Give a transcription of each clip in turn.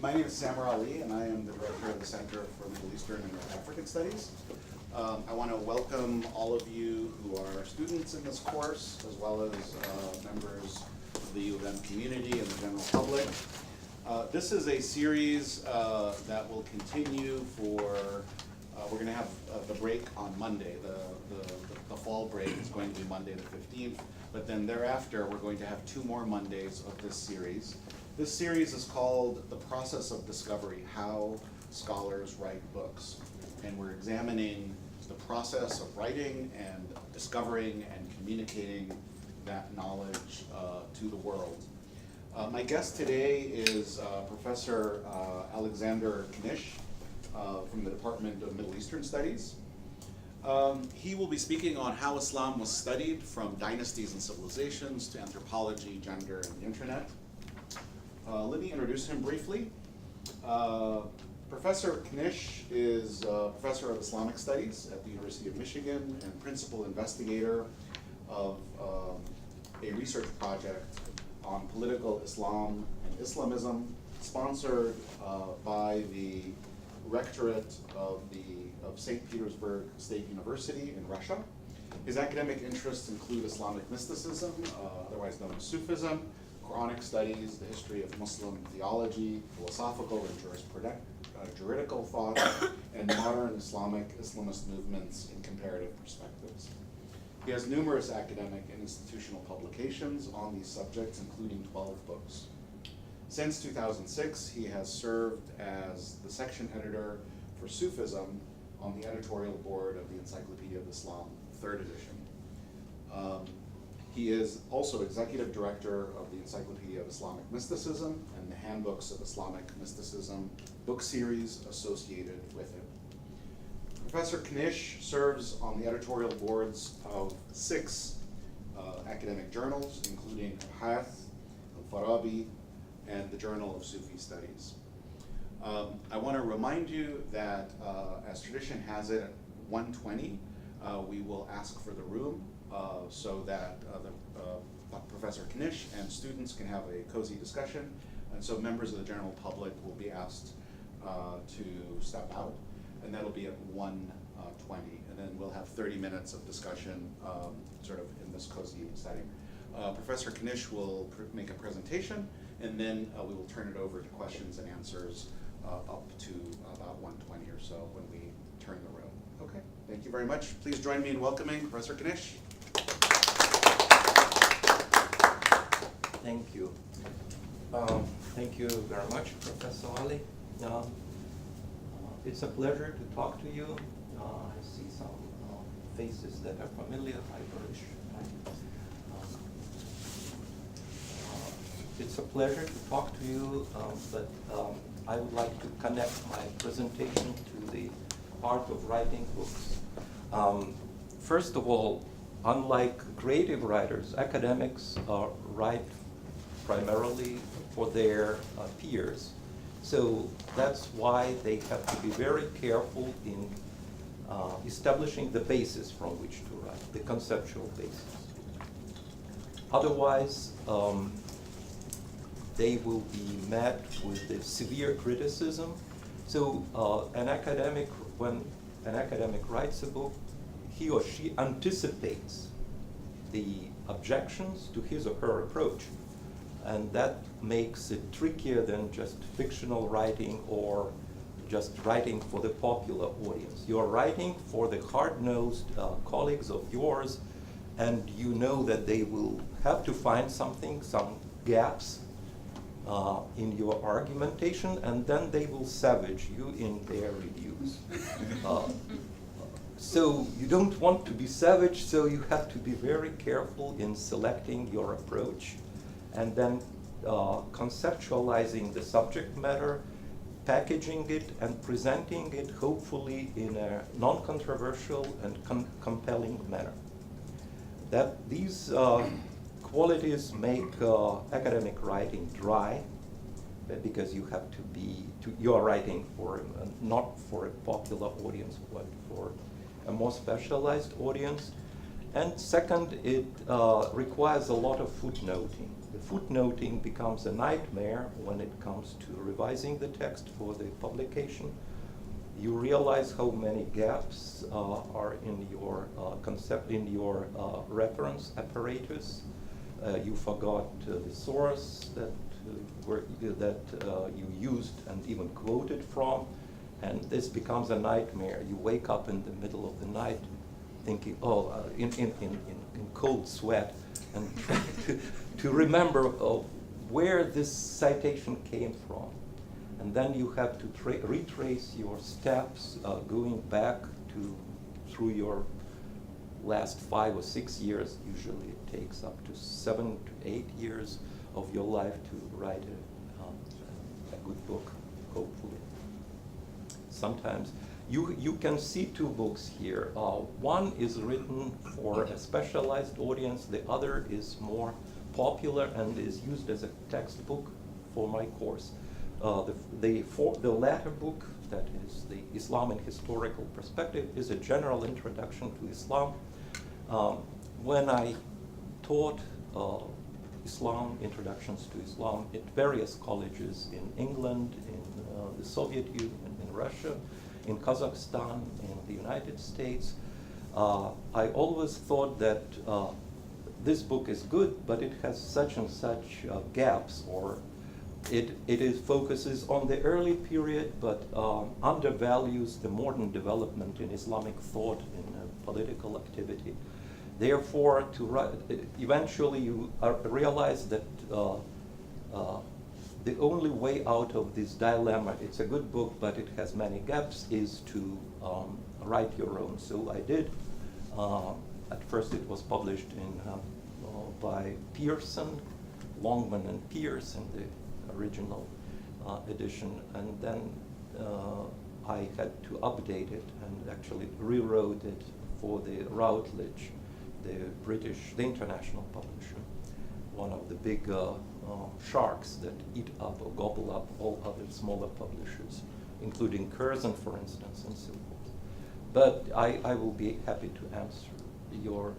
My name is Samar Ali, and I am the director of the Center for Middle Eastern and North African Studies. I want to welcome all of you who are students in this course, as well as members of the U of M community and the general public. This is a series that will continue for, we're going to have the break on Monday. The fall break is going to be Monday the 15th, but then thereafter we're going to have 2 more Mondays of this series. This series is called The Process of Discovery, How Scholars Write Books. And we're examining the process of writing and discovering and communicating that knowledge to the world. My guest today is Professor Alexander Knysh from the Department of Middle Eastern Studies. He will be speaking on how Islam was studied from dynasties and civilizations to anthropology, gender, and the internet. Let me introduce him briefly. Professor Knysh is Professor of Islamic Studies at the University of Michigan and principal investigator of a research project on political Islam and Islamism, sponsored by the Rectorate of St. Petersburg State University in Russia. His academic interests include Islamic mysticism, otherwise known as Sufism, Quranic studies, the history of Muslim theology, philosophical and juridical thought, and modern Islamist movements in comparative perspectives. He has numerous academic and institutional publications on these subjects, including 12 books. Since 2006, he has served as the section editor for Sufism on the editorial board of the Encyclopedia of Islam, 3rd edition. He is also executive director of the Encyclopedia of Islamic Mysticism and the Handbooks of Islamic Mysticism book series associated with it. Professor Knysh serves on the editorial boards of 6 academic journals, including Al-Hath, Al-Farabi, and the Journal of Sufi Studies. I want to remind you that, as tradition has it, at 1:20, we will ask for the room so that Professor Knysh and students can have a cozy discussion, and so members of the general public will be asked to step out, and that'll be at 1:20, and then we'll have 30 minutes of discussion sort of in this cozy setting. Professor Knysh will make a presentation, and then we will turn it over to questions and answers up to about 1:20 or so when we turn the room. Okay, thank you very much. Please join me in welcoming Professor Knysh. Thank you. Thank you very much, Professor Ali. It's a pleasure to talk to you. I see some faces that are familiar. It's a pleasure to talk to you, but I would like to connect my presentation to the art of writing books. First of all, unlike creative writers, academics write primarily for their peers. So that's why they have to be very careful in establishing the basis from which to write, the conceptual basis. Otherwise, they will be met with the severe criticism. So when an academic writes a book, he or she anticipates the objections to his or her approach. And that makes it trickier than just fictional writing or just writing for the popular audience. You're writing for the hard-nosed colleagues of yours, and you know that they will have to find something, some gaps in your argumentation, and then they will savage you in their reviews. So you don't want to be savage, so you have to be very careful in selecting your approach, and then conceptualizing the subject matter, packaging it, and presenting it hopefully in a non-controversial and compelling manner. That these qualities make academic writing dry, because you have to be, you're writing for, not for a popular audience, but for a more specialized audience. And second, it requires a lot of footnoting. the footnoting becomes a nightmare when it comes to revising the text for the publication. You realize how many gaps are in your reference apparatus. You forgot the source that you used and even quoted from, and this becomes a nightmare. You wake up in the middle of the night thinking, in cold sweat, and trying to remember where this citation came from. And then you have to retrace your steps going back through your last 5 or 6 years. Usually it takes up to 7 to 8 years of your life to write a good book, hopefully. Sometimes you can see 2 books here. One is written for a specialized audience. The other is more popular and is used as a textbook for my course. The latter book, that is the Islam in Historical Perspective, is a general introduction to Islam. When I taught Islam, introductions to Islam, at various colleges in England, in the Soviet Union, in Russia, in Kazakhstan, in the United States, I always thought that this book is good, but it has such and such gaps, or it focuses on the early period, but undervalues the modern development in Islamic thought, in political activity. Therefore, eventually you realize that the only way out of this dilemma, it's a good book, but it has many gaps, is to write your own. So I did. At first it was published by Pearson, Longman and Pierce in the original edition, and then I had to update it and actually rewrote it for the Routledge, the international publisher, one of the big sharks that eat up or gobble up all other smaller publishers, including Curzon, for instance, and so forth. But I will be happy to answer your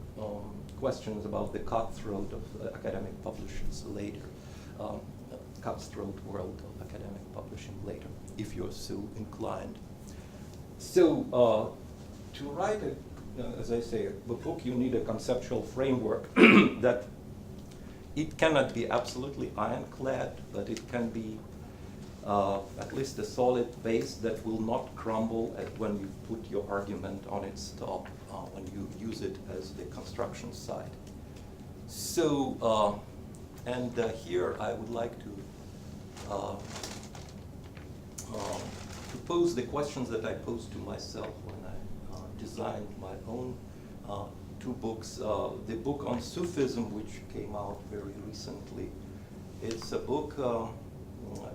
questions about the cutthroat of academic publishers later, cutthroat world of academic publishing later, if you're so inclined. So to write as I say, a book, you need a conceptual framework that it cannot be absolutely ironclad, but it can be at least a solid base that will not crumble when you put your argument on its top, when you use it as the construction side. So, here I would like to pose the questions that I posed to myself when I designed my own 2 books. The book on Sufism, which came out very recently, it's a book,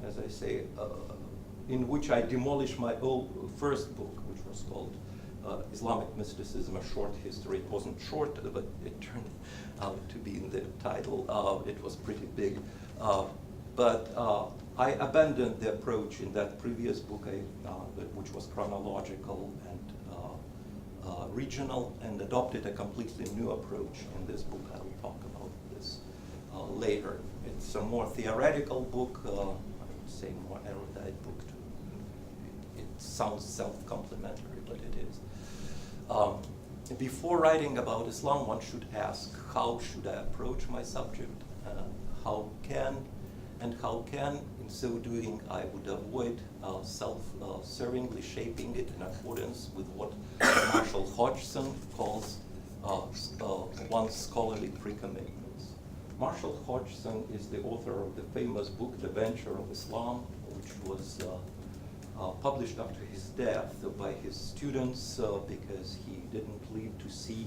as I say, in which I demolished my old first book, which was called Islamic Mysticism, A Short History. It wasn't short, but it turned out to be in the title. It was pretty big. But I abandoned the approach in that previous book, which was chronological and regional, and adopted a completely new approach in this book. I will talk about this later. It's a more theoretical book, I would say more erudite book. It sounds self-complimentary, but it is. Before writing about Islam, one should ask, how should I approach my subject? How can, in so doing, I would avoid self-servingly shaping it in accordance with what Marshall Hodgson calls one's scholarly pre-commitments. Marshall Hodgson is the author of the famous book, The Venture of Islam, which was published after his death by his students because he didn't live to see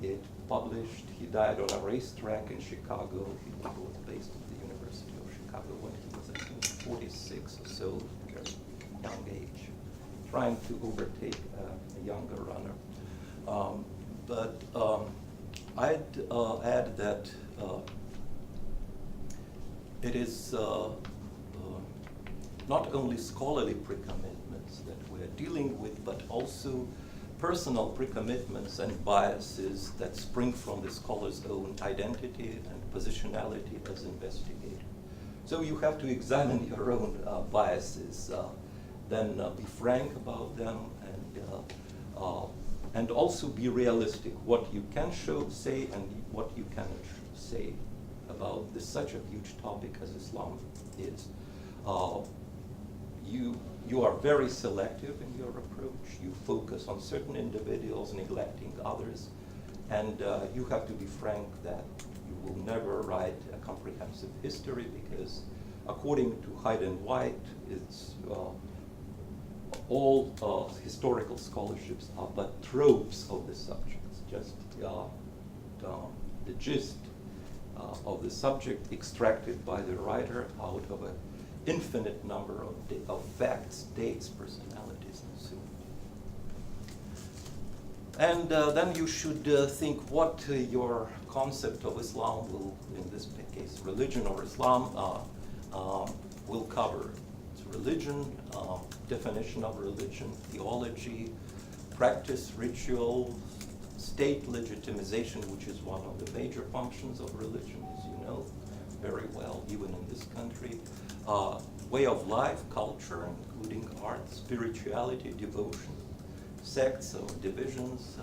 it published. He died on a racetrack in Chicago. He was based at the University of Chicago when he was, I think, 46 or so, very young age, trying to overtake a younger runner. But I'd add that it is not only scholarly pre-commitments that we're dealing with, but also personal pre-commitments and biases that spring from the scholar's own identity and positionality as investigator. So you have to examine your own biases, then be frank about them, and also be realistic, what you can say and what you cannot say about such a huge topic as Islam is. You are very selective in your approach. You focus on certain individuals, neglecting others, and you have to be frank that you will never write a comprehensive history because, according to Hyde and White, it's all historical scholarships are but tropes of the subjects, just the gist of the subject extracted by the writer out of an infinite number of facts, dates, personalities, and so on. And then you should think what your concept of Islam will, in this case, religion or Islam, will cover. It's religion, definition of religion, theology, practice, ritual, state legitimization, which is one of the major functions of religion, as you know very well, even in this country. Way of life, culture, including art, spirituality, devotion, sects or divisions,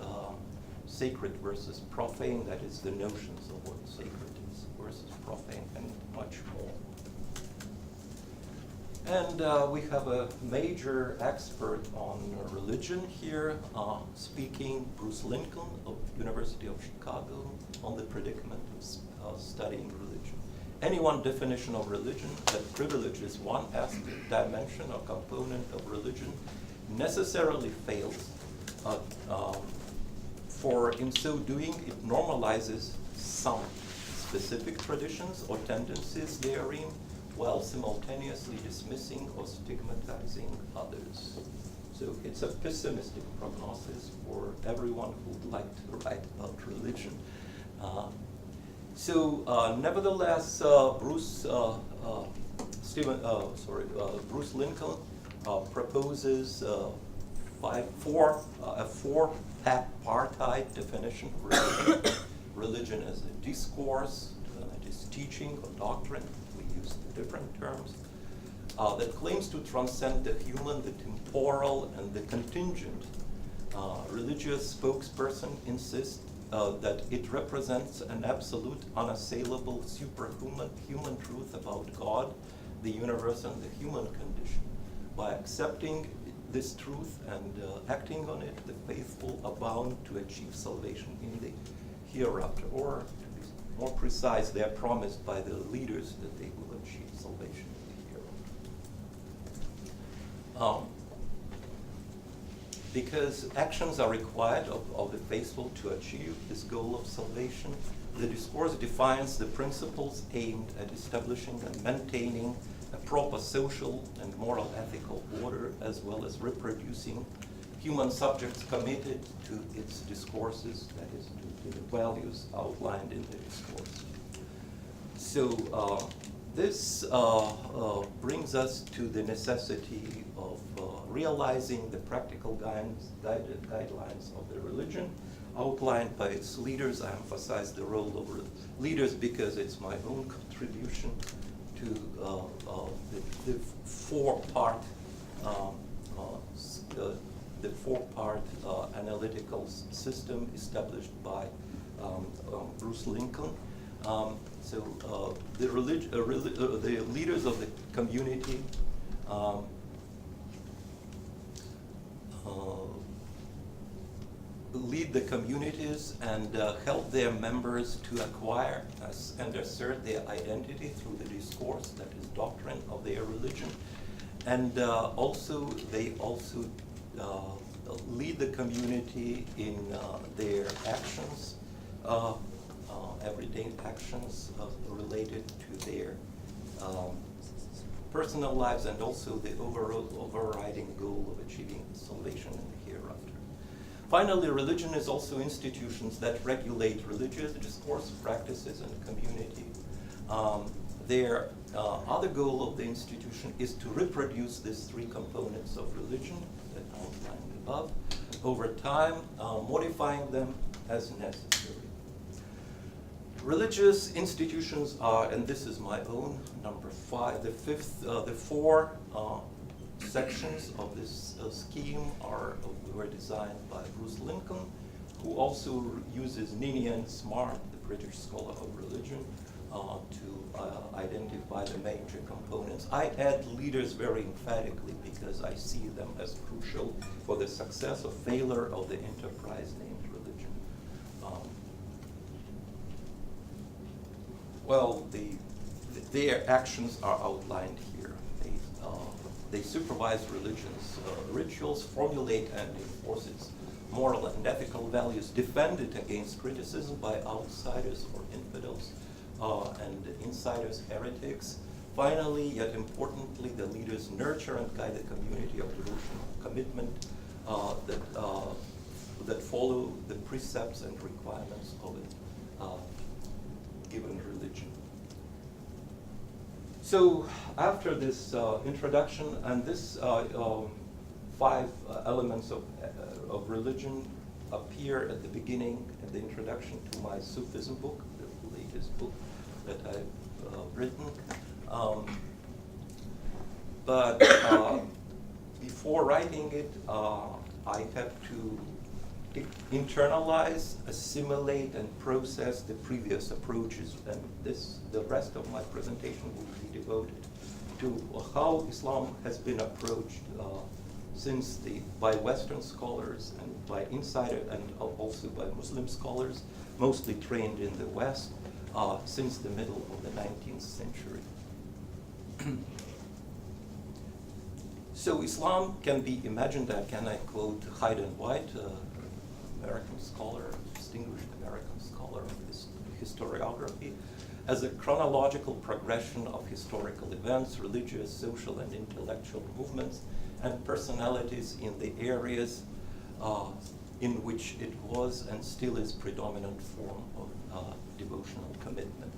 sacred versus profane, that is the notions of what sacred is versus profane, and much more. And we have a major expert on religion here speaking, Bruce Lincoln of University of Chicago, on the predicament of studying religion. Any one definition of religion that privileges one aspect, dimension, or component of religion necessarily fails, for in so doing it normalizes some specific traditions or tendencies therein, while simultaneously dismissing or stigmatizing others. So it's a pessimistic prognosis for everyone who would like to write about religion. Nevertheless, Bruce Lincoln proposes a four-partite definition of religion. Religion as a discourse, it is teaching or doctrine, we use different terms, that claims to transcend the human, the temporal, and the contingent. Religious spokesperson insists that it represents an absolute, unassailable, superhuman human truth about God, the universe, and the human condition. By accepting this truth and acting on it, the faithful are bound to achieve salvation in the hereafter, or to be more precise, they are promised by the leaders that they will achieve salvation in the hereafter. Because actions are required of the faithful to achieve this goal of salvation, the discourse defines the principles aimed at establishing and maintaining a proper social and moral ethical order, as well as reproducing human subjects committed to its discourses, that is, to the values outlined in the discourse. So this brings us to the necessity of realizing the practical guidelines of the religion outlined by its leaders. I emphasize the role of leaders because it's my own contribution to the four-part analytical system established by Bruce Lincoln. The leaders of the community lead the communities and help their members to acquire and assert their identity through the discourse, that is doctrine of their religion. And they also lead the community in their actions, everyday actions related to their personal lives, and also the overriding goal of achieving salvation in the hereafter. Finally, religion is also institutions that regulate religious discourse, practices, and community. Their other goal of the institution is to reproduce these three components of religion that I outlined above, over time, modifying them as necessary. Religious institutions are, and this is my own number 5, the 4 sections of this scheme were designed by Bruce Lincoln, who also uses Ninian Smart, the British scholar of religion, to identify the major components. I add leaders very emphatically because I see them as crucial for the success or failure of the enterprise named religion. Well, their actions are outlined here. They supervise religion's rituals, formulate and enforce its moral and ethical values, defend it against criticism by outsiders or infidels, and insiders, heretics. Finally, yet importantly, the leaders nurture and guide the community of devotional commitment that follow the precepts and requirements of a given religion. So after this introduction and this 5 elements of religion appear at the beginning, at the introduction to my Sufism book, the latest book that I've written. But before writing it, I had to internalize, assimilate, and process the previous approaches, and the rest of my presentation will be devoted to how Islam has been approached by Western scholars and by insider and also by Muslim scholars, mostly trained in the West, since the middle of the 19th century. So Islam can be imagined, can I quote Hayden White, American scholar, distinguished American scholar of historiography, as a chronological progression of historical events, religious, social, and intellectual movements, and personalities in the areas in which it was and still is predominant form of devotional commitment.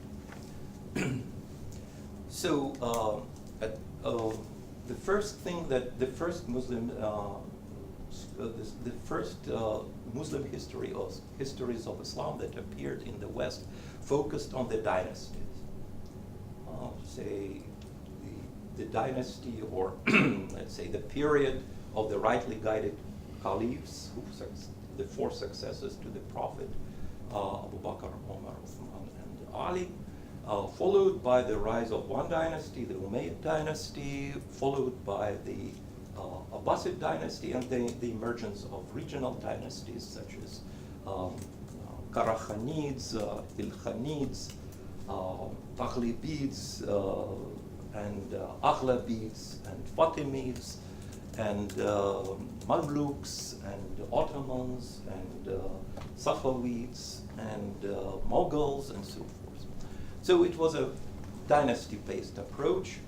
So the first thing that the first Muslim Muslim histories of Islam that appeared in the West focused on the dynasties. Say the dynasty, or let's say the period of the rightly guided caliphs, the 4 successors to the Prophet, Abu Bakr, Umar, Uthman, and Ali, followed by the rise of one dynasty, the Umayyad dynasty, followed by the Abbasid dynasty, and the emergence of regional dynasties such as Karakhanids, Ilkhanids, Taghlibids, and Aghlabids, and Fatimids, and Mamluks, and Ottomans, and Safavids, and Mughals, and so forth. So it was a dynasty-based approach,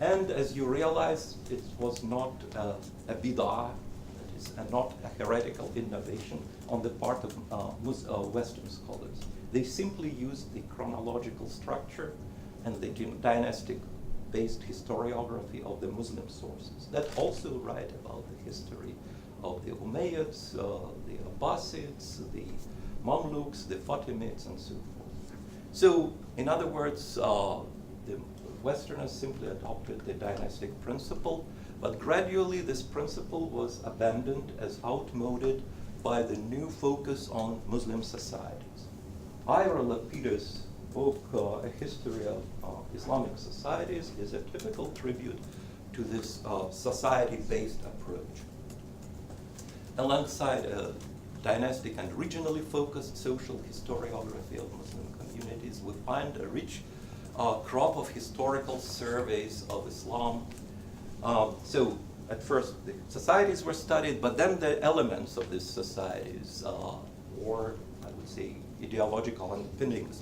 and as you realize, it was not a bid'ah, that is, not a heretical innovation on the part of Western scholars. They simply used the chronological structure and the dynastic-based historiography of the Muslim sources that also write about the history of the Umayyads, the Abbasids, the Mamluks, the Fatimids, and so forth. So, in other words, the Westerners simply adopted the dynastic principle, but gradually this principle was abandoned as outmoded by the new focus on Muslim societies. Ira Lapidus' book, A History of Islamic Societies, is a typical tribute to this society-based approach. Alongside a dynastic and regionally focused social historiography of Muslim communities, we find a rich crop of historical surveys of Islam. So at first the societies were studied, but then the elements of these societies, or I would say ideological underpinnings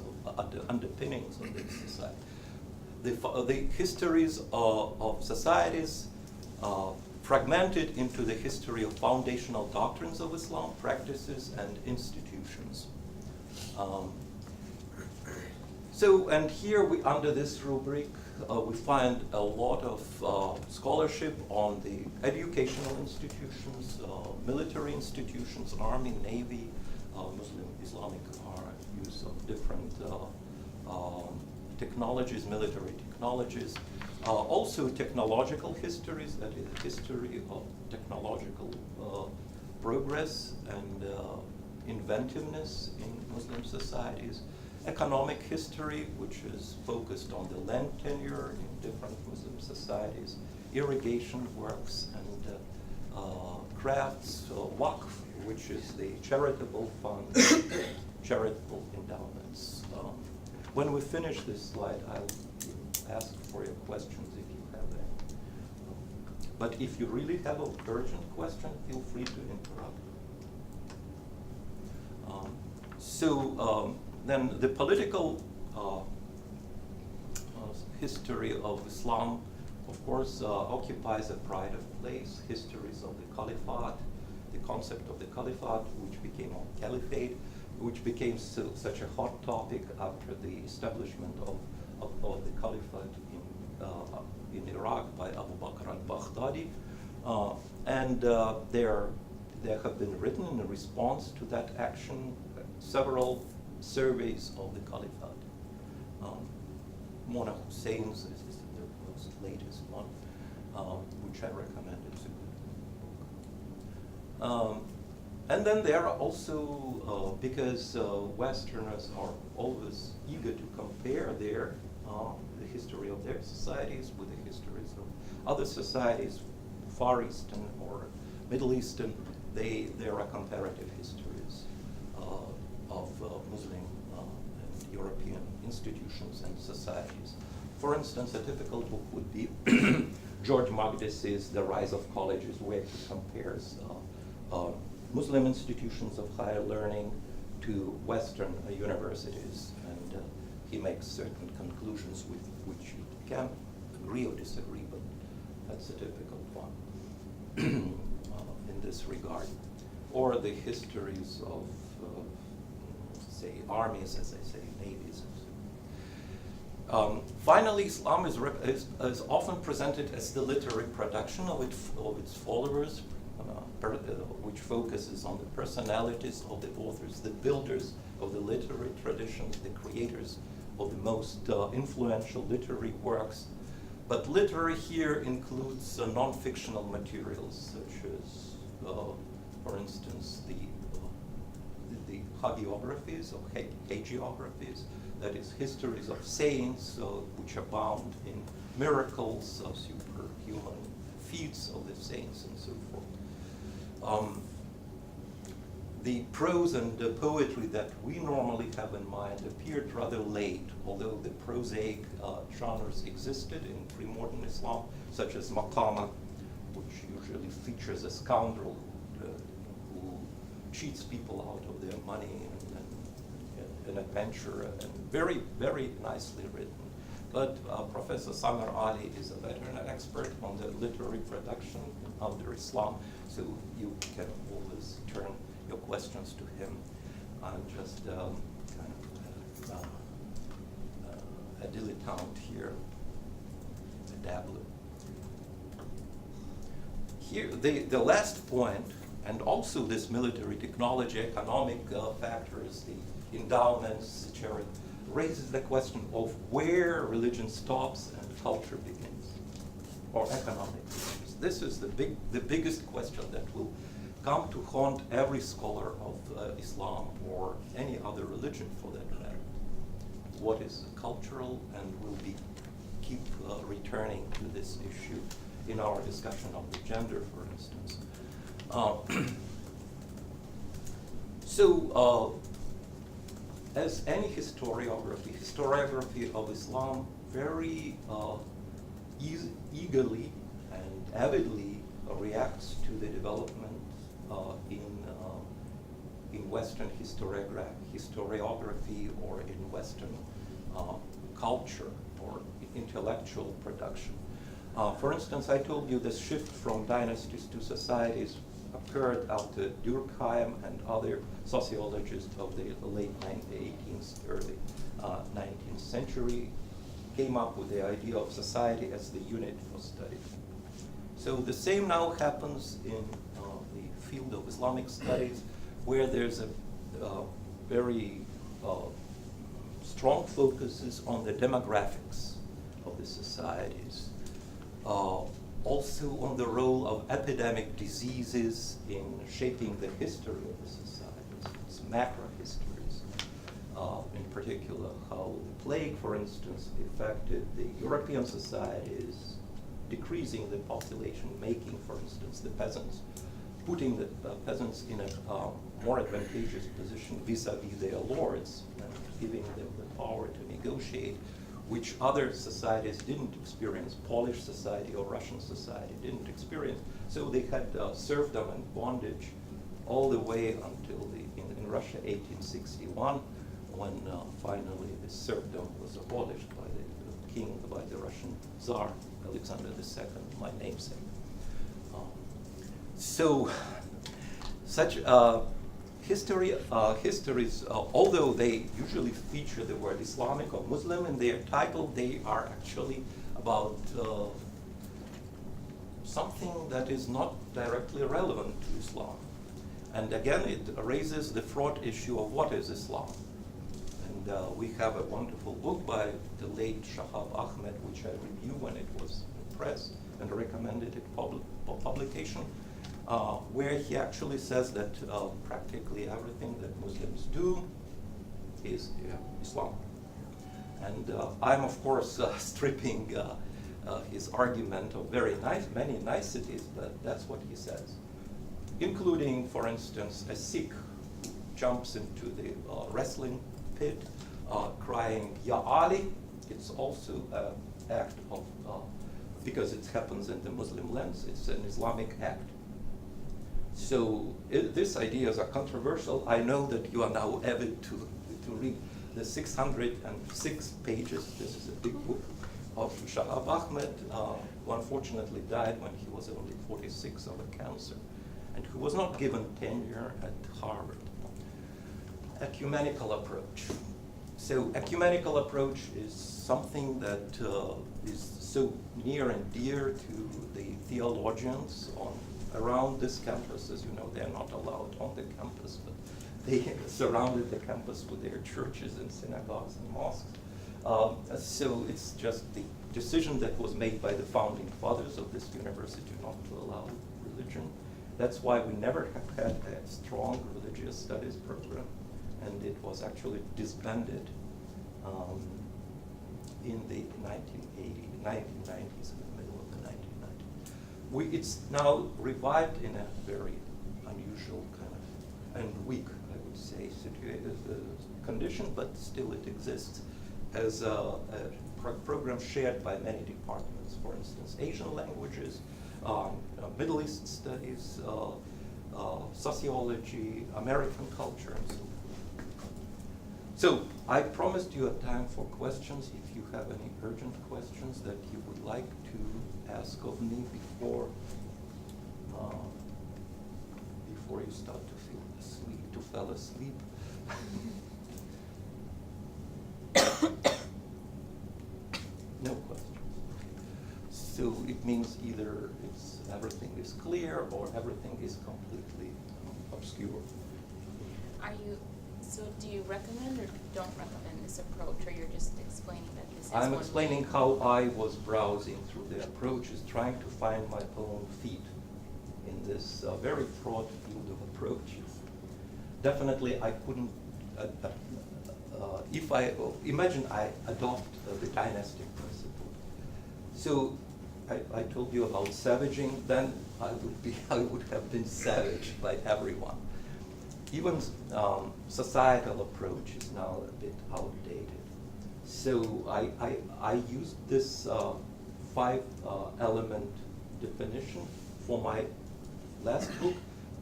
of this society. The histories of societies fragmented into the history of foundational doctrines of Islam, practices, and institutions. So, and here we, under this rubric, we find a lot of scholarship on the educational institutions, military institutions, army, navy, Muslim, Islamic use of different technologies, military technologies. Also technological histories, that is history of technological progress and inventiveness in Muslim societies. Economic history, which is focused on the land tenure in different Muslim societies, irrigation works and crafts, waqf, which is the charitable fund, charitable endowments. When we finish this slide, I'll ask for your questions if you have any. But if you really have an urgent question, feel free to interrupt. Then the political history of Islam, of course, occupies a pride of place. Histories of the Caliphate, the concept of the Caliphate, which became a caliphate, which became such a hot topic after the establishment of the Caliphate in Iraq by Abu Bakr al-Baghdadi. There have been written in response to that action several surveys of the Caliphate. Mona Hussein's is the most latest one, which I recommend. It's a good book. And then there are also, because Westerners are always eager to compare the history of their societies with the histories of other societies, Far Eastern or Middle Eastern, there are comparative histories of Muslim and European institutions and societies. For instance, a typical book would be George Magdis's The Rise of Colleges, where he compares Muslim institutions of higher learning to Western universities, and he makes certain conclusions with which you can agree or disagree, but that's a typical one in this regard. Or the histories of, say, armies, as I say, navies. Finally, Islam is often presented as the literary production of its followers, which focuses on the personalities of the authors, the builders of the literary traditions, the creators of the most influential literary works. But literary here includes non-fictional materials, such as, for instance, the hagiographies or hagiographies, that is, histories of saints which abound in miracles of superhuman feats of the saints and so forth. The prose and the poetry that we normally have in mind appeared rather late, although the prosaic genres existed in pre-modern Islam, such as maqama, which usually features a scoundrel who cheats people out of their money, and an adventure, and very, very nicely written. But Professor Samar Ali is a veteran expert on the literary production under Islam, so you can always turn your questions to him. I'm just kind of a dilettante here, a dabbler. Here, the last point, and also this military technology, economic factors, the endowments, charity, raises the question of where religion stops and culture begins, or economic begins. This is the biggest question that will come to haunt every scholar of Islam or any other religion for that matter. What is cultural, and we'll keep returning to this issue in our discussion of the gender, for instance. As any historiography of Islam very eagerly and avidly reacts to the development in Western historiography or in Western culture or intellectual production. For instance, I told you this shift from dynasties to societies occurred after Durkheim and other sociologists of the late 18th, early 19th century came up with the idea of society as the unit for study. So the same now happens in the field of Islamic studies, where there's a very strong focuses on the demographics of the societies. Also on the role of epidemic diseases in shaping the history of the societies, its macro histories. In particular, how the plague, for instance, affected the European societies, decreasing the population, making, for instance, the peasants, putting the peasants in a more advantageous position vis-a-vis their lords, and giving them the power to negotiate, which other societies didn't experience. Polish society or Russian society didn't experience. So they had serfdom and bondage all the way until in Russia 1861, when finally the serfdom was abolished by the king, by the Russian Tsar Alexander II, my namesake. So such histories, although they usually feature the word Islamic or Muslim in their title, they are actually about something that is not directly relevant to Islam. And again, it raises the fraught issue of what is Islam. And we have a wonderful book by the late Shahab Ahmed, which I reviewed when it was in press and recommended it for publication, where he actually says that practically everything that Muslims do is Islam. And I'm, of course, stripping his argument of many niceties, but that's what he says. Including, for instance, a Sikh who jumps into the wrestling pit crying, Ya Ali. It's also an act of, because it happens in the Muslim lens, it's an Islamic act. So these ideas are controversial. I know that you are now avid to read the 606 pages. This is a big book of Shahab Ahmed, who unfortunately died when he was only 46 of a cancer, and who was not given tenure at Harvard. Ecumenical approach. So ecumenical approach is something that is so near and dear to the theologians around this campus. As you know, they're not allowed on the campus, but they surrounded the campus with their churches and synagogues and mosques. So it's just the decision that was made by the founding fathers of this university not to allow religion. That's why we never have had a strong religious studies program, and it was actually disbanded in the 1990s, in the middle of the 1990s. It's now revived in a very unusual kind of, and weak, I would say, condition, but still it exists as a program shared by many departments. For instance, Asian languages, Middle East studies, sociology, American culture, and so forth. So I promised you a time for questions. If you have any urgent questions that you would like to ask of me before you start to fall asleep. No questions. So it means either everything is clear or everything is completely obscure. So do you recommend or don't recommend this approach, or you're just explaining that this is I'm one explaining way? how I was browsing through the approaches, trying to find my own feet in this very fraught field of approaches. Definitely I couldn't, imagine I adopt the dynastic principle. So I told you about savaging, then I would have been savaged by everyone. Even societal approach is now a bit outdated. So I used this 5-element definition for my last book,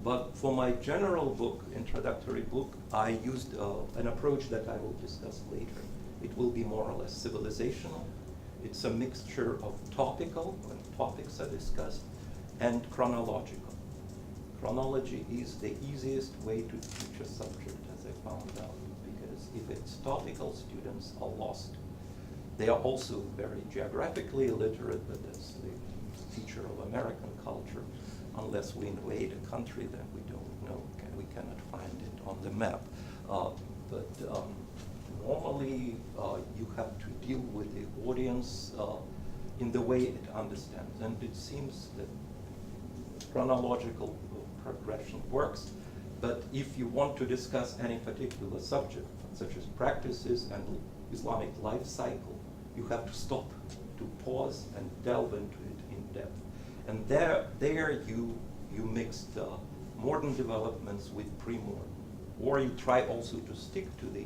but for my general book, introductory book, I used an approach that I will discuss later. It will be more or less civilizational. It's a mixture of topical, when topics are discussed, and chronological. chronology is the easiest way to teach a subject, as I found out, because if it's topical, students are lost. They are also very geographically illiterate, but that's the feature of American culture. Unless we invade a country, then we don't know, we cannot find it on the map. Normally, you have to deal with the audience in the way it understands. And it seems that chronological progression works. But if you want to discuss any particular subject, such as practices and Islamic life cycle, you have to stop, to pause and delve into it in depth. And there you mixed modern developments with pre-modern. Or you try also to stick to the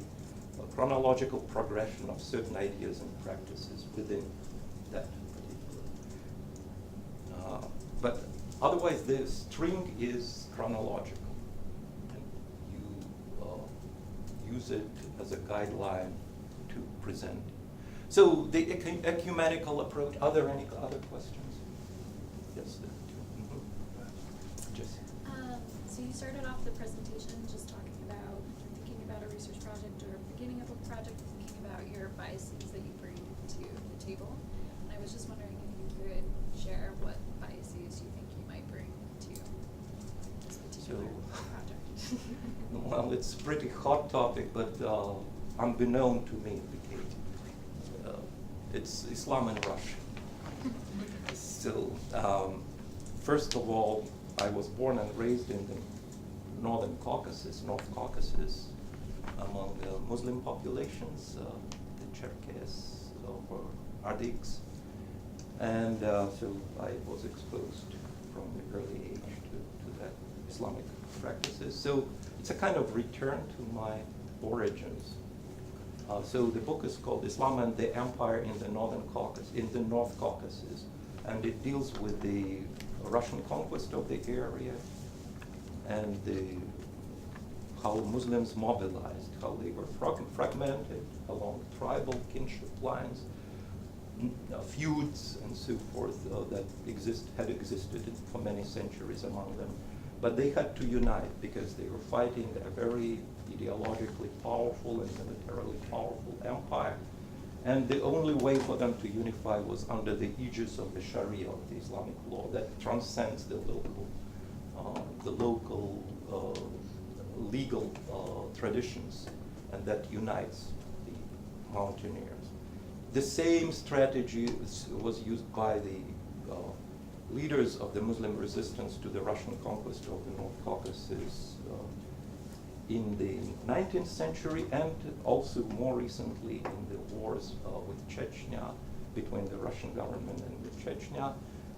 chronological progression of certain ideas and practices within that particular. But otherwise, the string is chronological. And you use it as a guideline to present. So the ecumenical approach, are there any other questions? Yes. Jesse. So you started off the presentation just talking about thinking about a research project or beginning of a project, thinking about your biases that you bring to the table. And I was just wondering if you could share what biases you think you might bring to this particular project. Well, it's a pretty hot topic, but unbeknown to me, it's Islam and Russia. So, first of all, I was born and raised in the Northern Caucasus, North Caucasus, among Muslim populations, the Cherkess or Ardiks. And so I was exposed from an early age to that Islamic practices. So it's a kind of return to my origins. So the book is called Islam and the Empire in the Northern Caucasus, in the North Caucasus, and it deals with the Russian conquest of the area and how Muslims mobilized, how they were fragmented along tribal kinship lines, feuds and so forth that had existed for many centuries among them. But they had to unite because they were fighting a very ideologically powerful and militarily powerful empire. And the only way for them to unify was under the aegis of the Sharia, of the Islamic law, that transcends the local legal traditions, and that unites the mountaineers. The same strategy was used by the leaders of the Muslim resistance to the Russian conquest of the North Caucasus in the 19th century, and also more recently in the wars with Chechnya, between the Russian government and the Chechnya,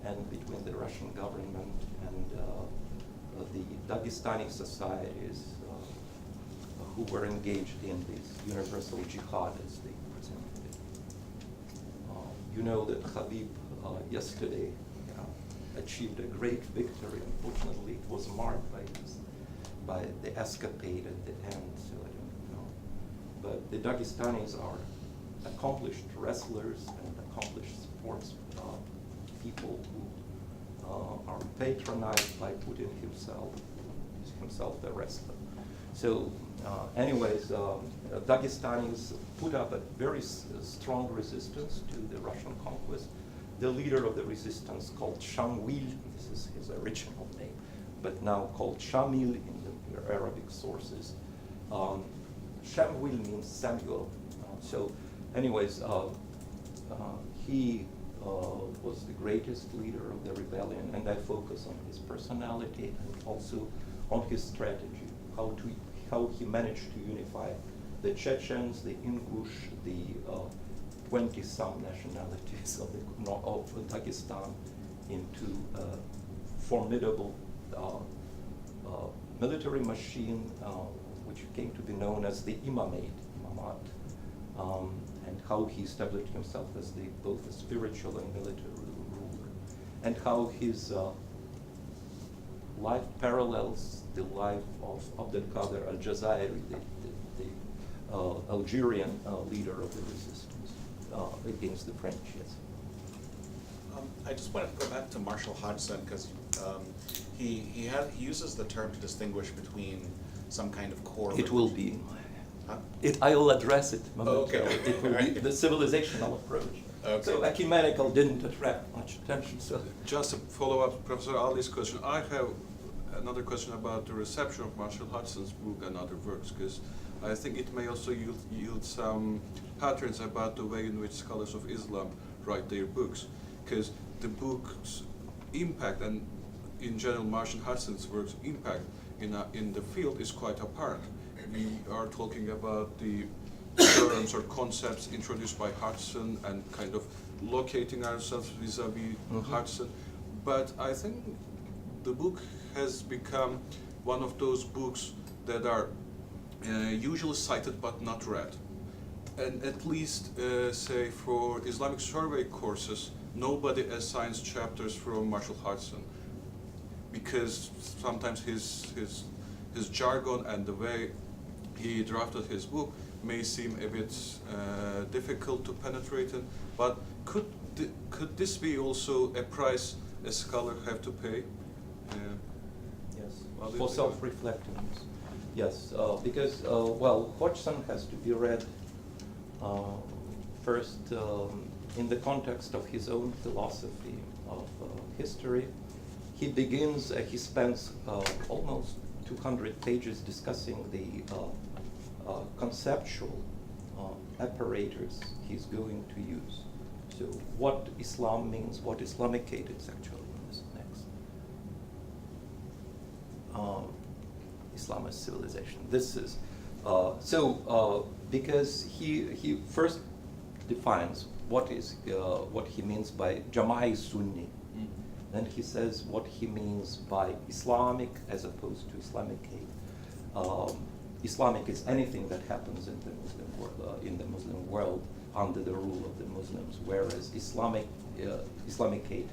and between the Russian government and the Dagestani societies who were engaged in this universal jihad, as they presented it. You know that Habib yesterday achieved a great victory. Unfortunately, it was marred by the escapade at the end, so I don't know. But the Dagestanis are accomplished wrestlers and accomplished sports people who are patronized by Putin himself the wrestler. So anyways, Dagestanis put up a very strong resistance to the Russian conquest. The leader of the resistance, called Shamwil, this is his original name, but now called Shamil in the Arabic sources. Shamwil means Samuel. So anyways, he was the greatest leader of the rebellion, and I focus on his personality and also on his strategy, how he managed to unify the Chechens, the Ingush, the 20-some nationalities of Dagestan into a formidable military machine, which came to be known as the imamat, and how he established himself as both a spiritual and military ruler, and how his life parallels the life of Abdelkader al-Jazairi, the Algerian leader of the resistance against the French. Yes. I just wanted to go back to Marshall Hodgson, because He uses the term to distinguish between some kind of core. It will be. Huh? I will address it Okay. momentarily. It will be Alright. the civilizational approach. Okay. So ecumenical didn't attract much attention. So Just to follow up Professor Ali's question, I have another question about the reception of Marshall Hodgson's book and other works, because I think it may also yield some patterns about the way in which scholars of Islam write their books, because the book's impact, and in general Marshall Hodgson's works' impact in the field is quite apparent. We are talking about the terms or concepts introduced by Hodgson and kind of locating ourselves vis-a-vis Hodgson. But I think the book has become one of those books that are usually cited but not read. And at least, say, for Islamic survey courses, nobody assigns chapters from Marshall Hodgson, because sometimes his jargon and the way he drafted his book may seem a bit difficult to penetrate in. But could this be also a price a scholar have to pay? yes, Well, for it- self-reflections. Yes, because well, Hodgson has to be read first in the context of his own philosophy of history. He begins. He spends almost 200 pages discussing the conceptual apparatus he's going to use. So what Islam means, what Islamicated actually means next. Islam as civilization. This is because he first defines what he means by Jamai Sunni. Then he says what he means by Islamic as opposed to Islamicate. Islamic is anything that happens in the Muslim world under the rule of the Muslims, whereas Islamicate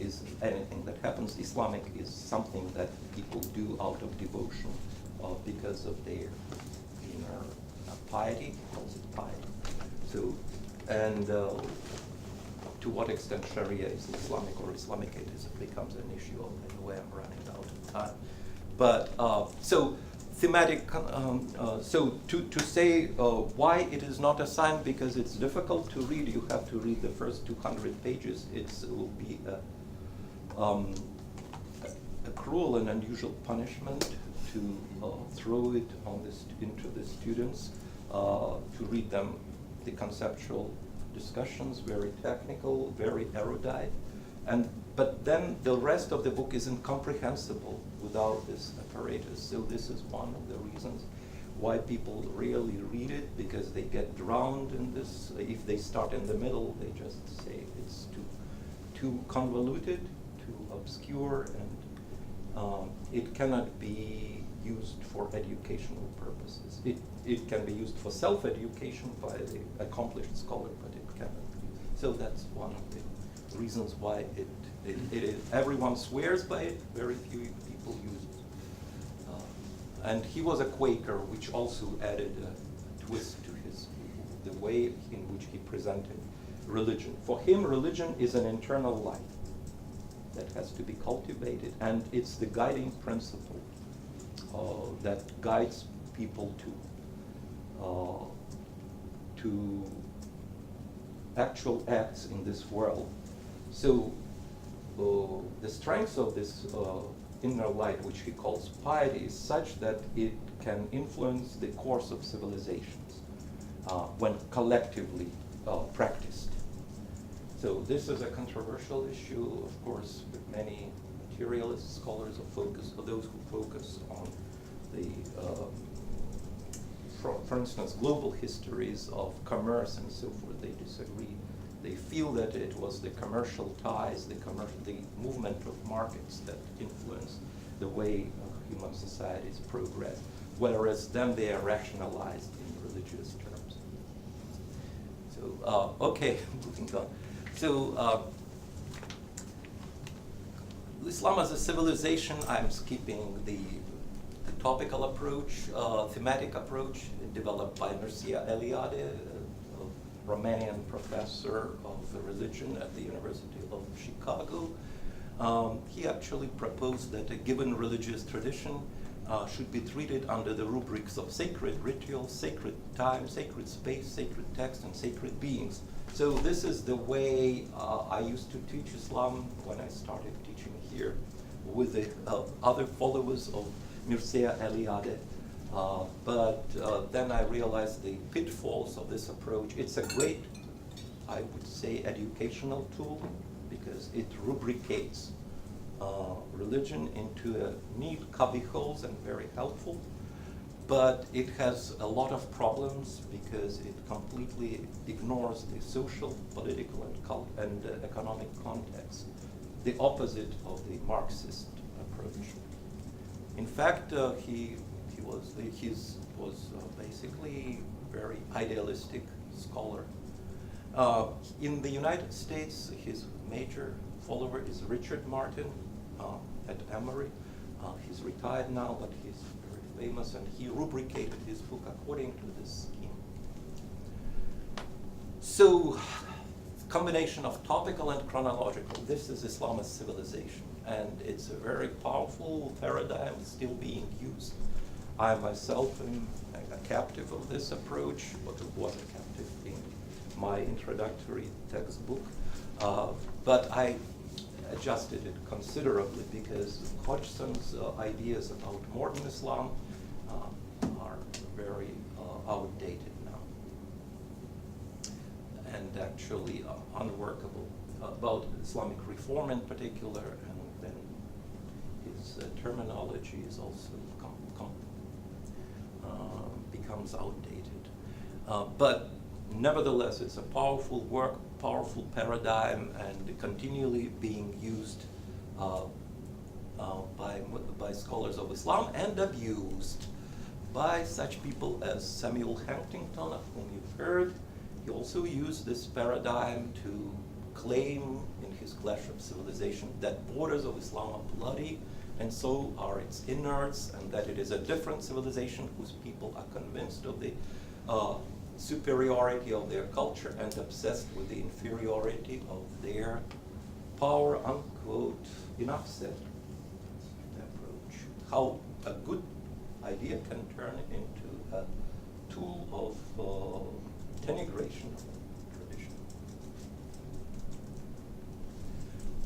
is anything that happens. Islamic is something that people do out of devotion because of their inner piety. He calls it piety. So, and to what extent Sharia is Islamic or Islamicated becomes an issue. Anyway, I'm running out of time. But so thematic. So to say why it is not assigned, because it's difficult to read. You have to read the first 200 pages. It will be a cruel and unusual punishment to throw it into the students, to read them, the conceptual discussions, very technical, very erudite, but then the rest of the book is incomprehensible without this apparatus. So this is one of the reasons why people rarely read it, because they get drowned in this. If they start in the middle, they just say it's too convoluted, too obscure, and it cannot be used for educational purposes. It can be used for self-education by the accomplished scholar, but it cannot be. So that's one of the reasons why everyone swears by it, very few people use it. And he was a Quaker, which also added a twist to the way in which he presented religion. For him, religion is an internal life that has to be cultivated, and it's the guiding principle that guides people to actual acts in this world. So the strength of this inner light, which he calls piety, is such that it can influence the course of civilizations when collectively practiced. So this is a controversial issue, of course, with many materialist scholars or those who focus on the, for instance, global histories of commerce and so forth. They disagree. They feel that it was the commercial ties, the movement of markets that influenced the way human societies progress, whereas then they are rationalized in religious terms. So, okay, moving on. So, Islam as a civilization, I'm skipping the topical approach, thematic approach developed by Mircea Eliade, a Romanian professor of religion at the University of Chicago. He actually proposed that a given religious tradition should be treated under the rubrics of sacred ritual, sacred time, sacred space, sacred text, and sacred beings. So this is the way I used to teach Islam when I started teaching here with the other followers of Mircea Eliade. But then I realized the pitfalls of this approach. It's a great, I would say, educational tool because it rubricates religion into neat cubbyholes and very helpful. But it has a lot of problems because it completely ignores the social, political, and economic context, the opposite of the Marxist approach. In fact, he was basically a very idealistic scholar. In the United States, his major follower is Richard Martin at Emory. He's retired now, but he's very famous, and he rubricated his book according to this scheme. So, combination of topical and chronological. This is Islamist civilization, and it's a very powerful paradigm still being used. I myself am a captive of this approach, but it was a captive in my introductory textbook. But I adjusted it considerably because Hodgson's ideas about modern Islam are very outdated now and actually unworkable. About Islamic reform in particular, and then his terminology is also becomes outdated. But nevertheless, it's a powerful work, powerful paradigm, and continually being used by scholars of Islam and abused by such people as Samuel Huntington, of whom you've heard. He also used this paradigm to claim in his Clash of Civilization that borders of Islam are bloody, and so are its innards, and that it is a different civilization whose people are convinced of the superiority of their culture and obsessed with the inferiority of their power, unquote. Enough said. Approach. How a good idea can turn into a tool of denigration of tradition.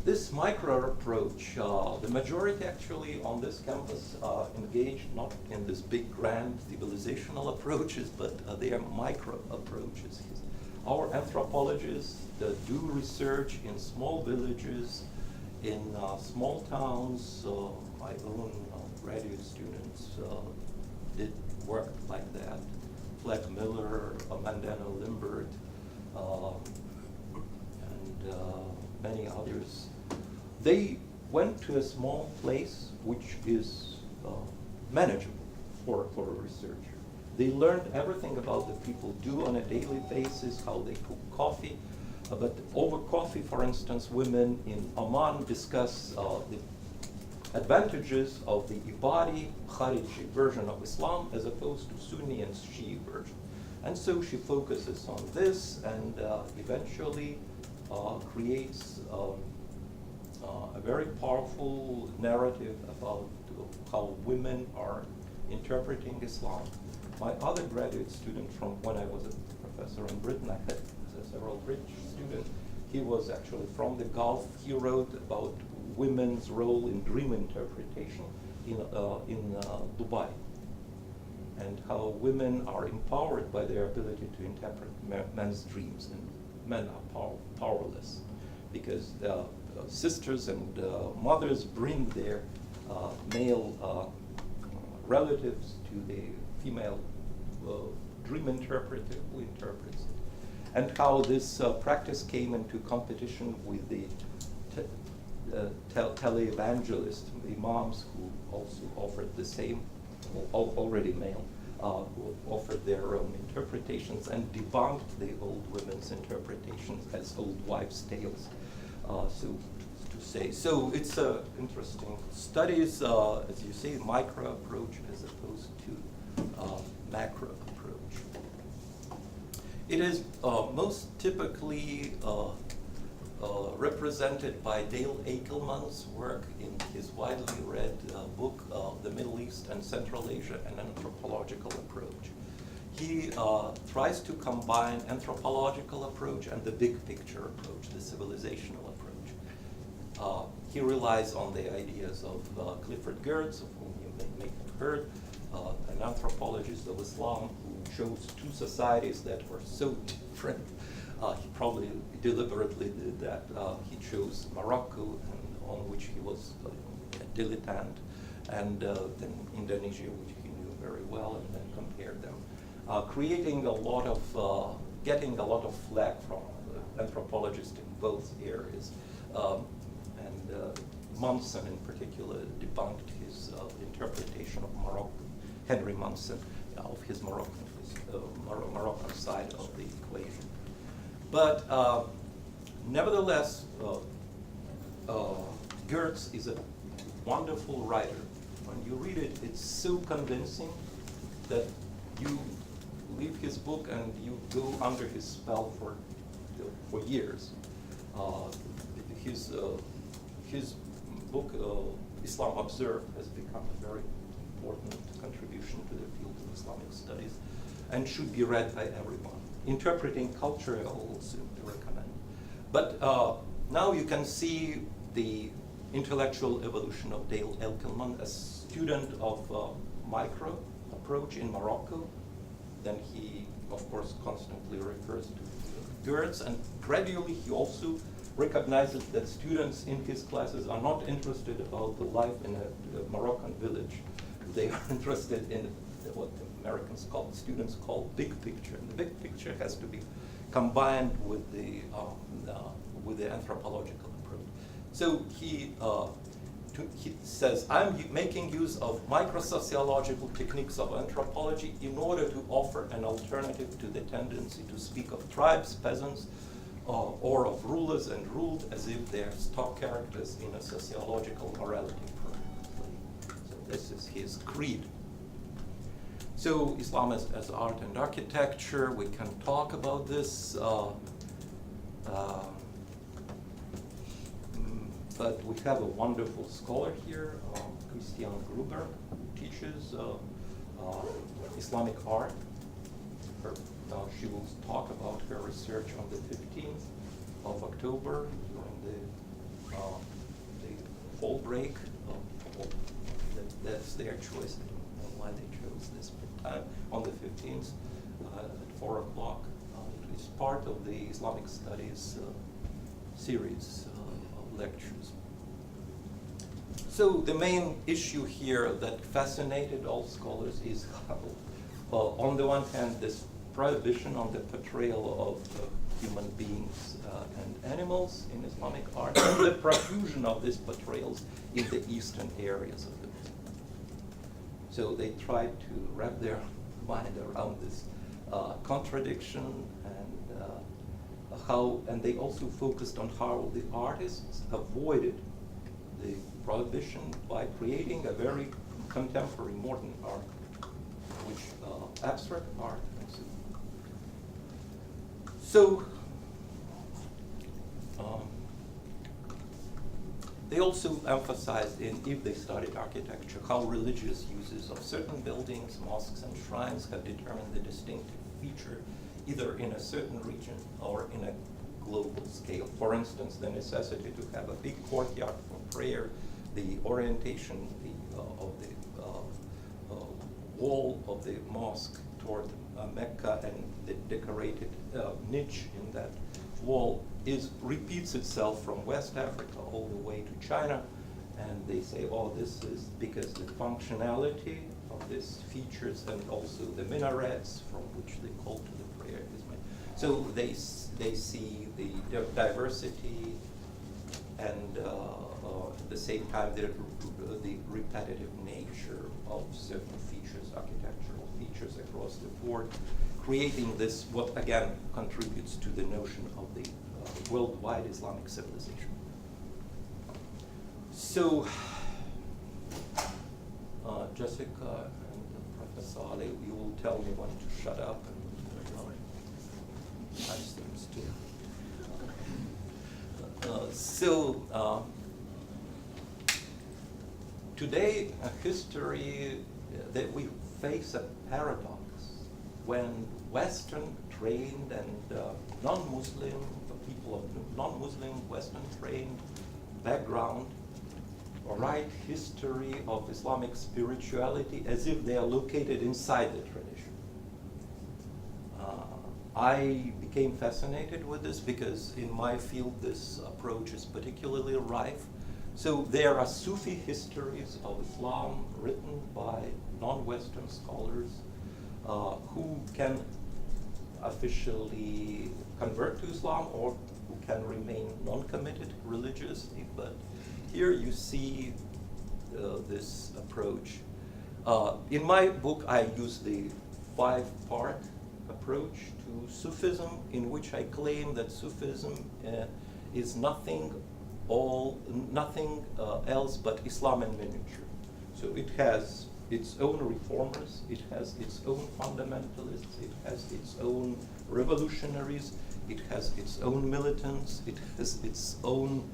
This micro approach, the majority actually on this campus engaged not in this big grand civilizational approaches, but they are micro approaches. Our anthropologists do research in small villages, in small towns. My own graduate students did work like that. Fleck Miller, Mandano Limbert, and many others. They went to a small place which is manageable for a researcher. They learned everything about the people do on a daily basis, how they cook coffee. But over coffee, for instance, women in Oman discuss the advantages of the Ibadi Khariji version of Islam as opposed to Sunni and Shia version. And so she focuses on this and eventually creates a very powerful narrative about how women are interpreting Islam. My other graduate student from when I was a professor in Britain, I had several British students. He was actually from the Gulf. He wrote about women's role in dream interpretation in Dubai, and how women are empowered by their ability to interpret men's dreams, and men are powerless because sisters and mothers bring their male relatives to the female dream interpreter who interprets it, and how this practice came into competition with the televangelists, imams who also offered the same, already male, who offered their own interpretations and debunked the old women's interpretations as old wives' tales. So to say, so it's interesting studies, as you say, micro approach as opposed to macro approach. It is most typically represented by Dale Eichelman's work in his widely read book, The Middle East and Central Asia, an Anthropological Approach. He tries to combine anthropological approach and the big picture approach, the civilizational approach. He relies on the ideas of Clifford Geertz, of whom you may have heard, an anthropologist of Islam who chose two societies that were so different. He probably deliberately did that. He chose Morocco, and on which he was a dilettante, and then Indonesia, which he knew very well, and then compared them. Creating a lot of, getting a lot of flack from anthropologists in both areas. Munson in particular debunked his interpretation of Morocco, Henry Munson, of his Moroccan side of the equation. But nevertheless, Geertz is a wonderful writer. When you read it, it's so convincing that you leave his book and you go under his spell for years. His book, Islam Observed, has become a very important contribution to the field of Islamic studies and should be read by everyone. Interpreting Culture, I also recommend. But now you can see the intellectual evolution of Dale Eichelman, a student of micro approach in Morocco. Then he, of course, constantly refers to Geertz, and gradually he also recognizes that students in his classes are not interested about the life in a Moroccan village. They are interested in what the Americans call, students call big picture. And the big picture has to be combined with the anthropological approach. So he says, I'm making use of microsociological techniques of anthropology in order to offer an alternative to the tendency to speak of tribes, peasants, or of rulers and ruled as if they are stock characters in a sociological morality play. So this is his creed. So Islam as art and architecture, we can talk about this. But we have a wonderful scholar here, Christian Gruber, who teaches Islamic art. She will talk about her research on the 15th of October during the fall break. That's their choice on why they chose this time on the 15th at 4 o'clock. It is part of the Islamic Studies series of lectures. So the main issue here that fascinated all scholars is how, on the one hand, this prohibition on the portrayal of human beings and animals in Islamic art, and the profusion of these portrayals in the eastern areas of the world. So they tried to wrap their mind around this contradiction, and they also focused on how the artists avoided the prohibition by creating a very contemporary modern art, which abstract art. So they also emphasized, if they studied architecture, how religious uses of certain buildings, mosques and shrines have determined the distinctive feature either in a certain region or in a global scale. For instance, the necessity to have a big courtyard for prayer, the orientation of the wall of the mosque toward Mecca, and the decorated niche in that wall repeats itself from West Africa all the way to China. And they say, oh, this is because the functionality of these features and also the minarets from which they call to the prayer is made. So they see the diversity and at the same time the repetitive nature of certain features, architectural features across the board, creating this, what again contributes to the notion of the worldwide Islamic civilization. So, Jessica and Professor Ali, you will tell me when to shut up and nice things to Today, history, that we face a paradox when Western trained and non-Muslim people of non-Muslim Western trained background write history of Islamic spirituality as if they are located inside the tradition. I became fascinated with this because in my field this approach is particularly rife. So there are Sufi histories of Islam written by non-Western scholars who can officially convert to Islam or who can remain non-committed religiously. But here you see this approach. In my book, I use the 5-part approach to Sufism, in which I claim that Sufism is nothing else but Islam in miniature. So it has its own reformers, it has its own fundamentalists, it has its own revolutionaries, it has its own militants, it has its own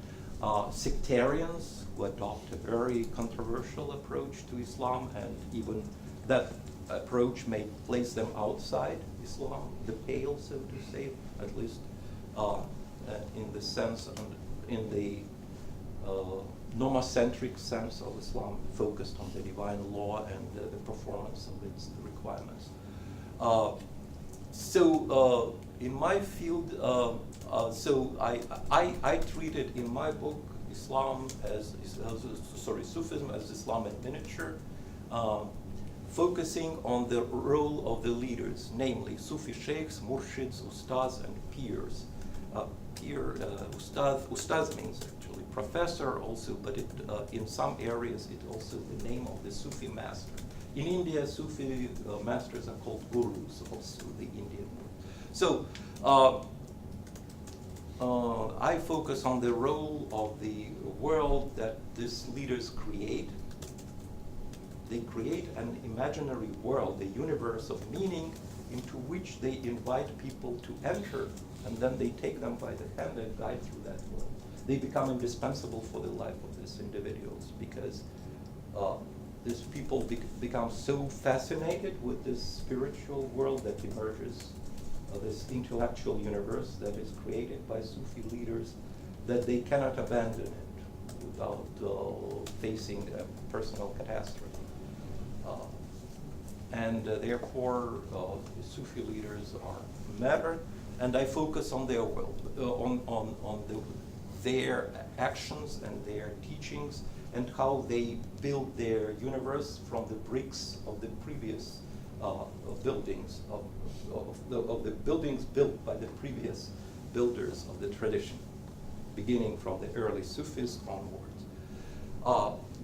sectarians who adopt a very controversial approach to Islam, and even that approach may place them outside Islam, the pale, so to say, at least in the sense, in the nomocentric sense of Islam, focused on the divine law and the performance of its requirements. In my field, I treated in my book Islam Sufism as Islam in miniature, focusing on the role of the leaders, namely Sufi sheikhs, murshids, ustads, and peers. Ustad means actually professor also, but in some areas it also the name of the Sufi master. In India, Sufi masters are called gurus, also the Indian word. So I focus on the role of the world that these leaders create. They create an imaginary world, the universe of meaning, into which they invite people to enter, and then they take them by the hand and guide through that world. They become indispensable for the life of these individuals because these people become so fascinated with this spiritual world that emerges, this intellectual universe that is created by Sufi leaders, that they cannot abandon it without facing a personal catastrophe. Therefore, the Sufi leaders are matter, and I focus on their world, their actions and their teachings, and how they build their universe from the bricks of the previous buildings, of the buildings built by the previous builders of the tradition, beginning from the early Sufis onwards.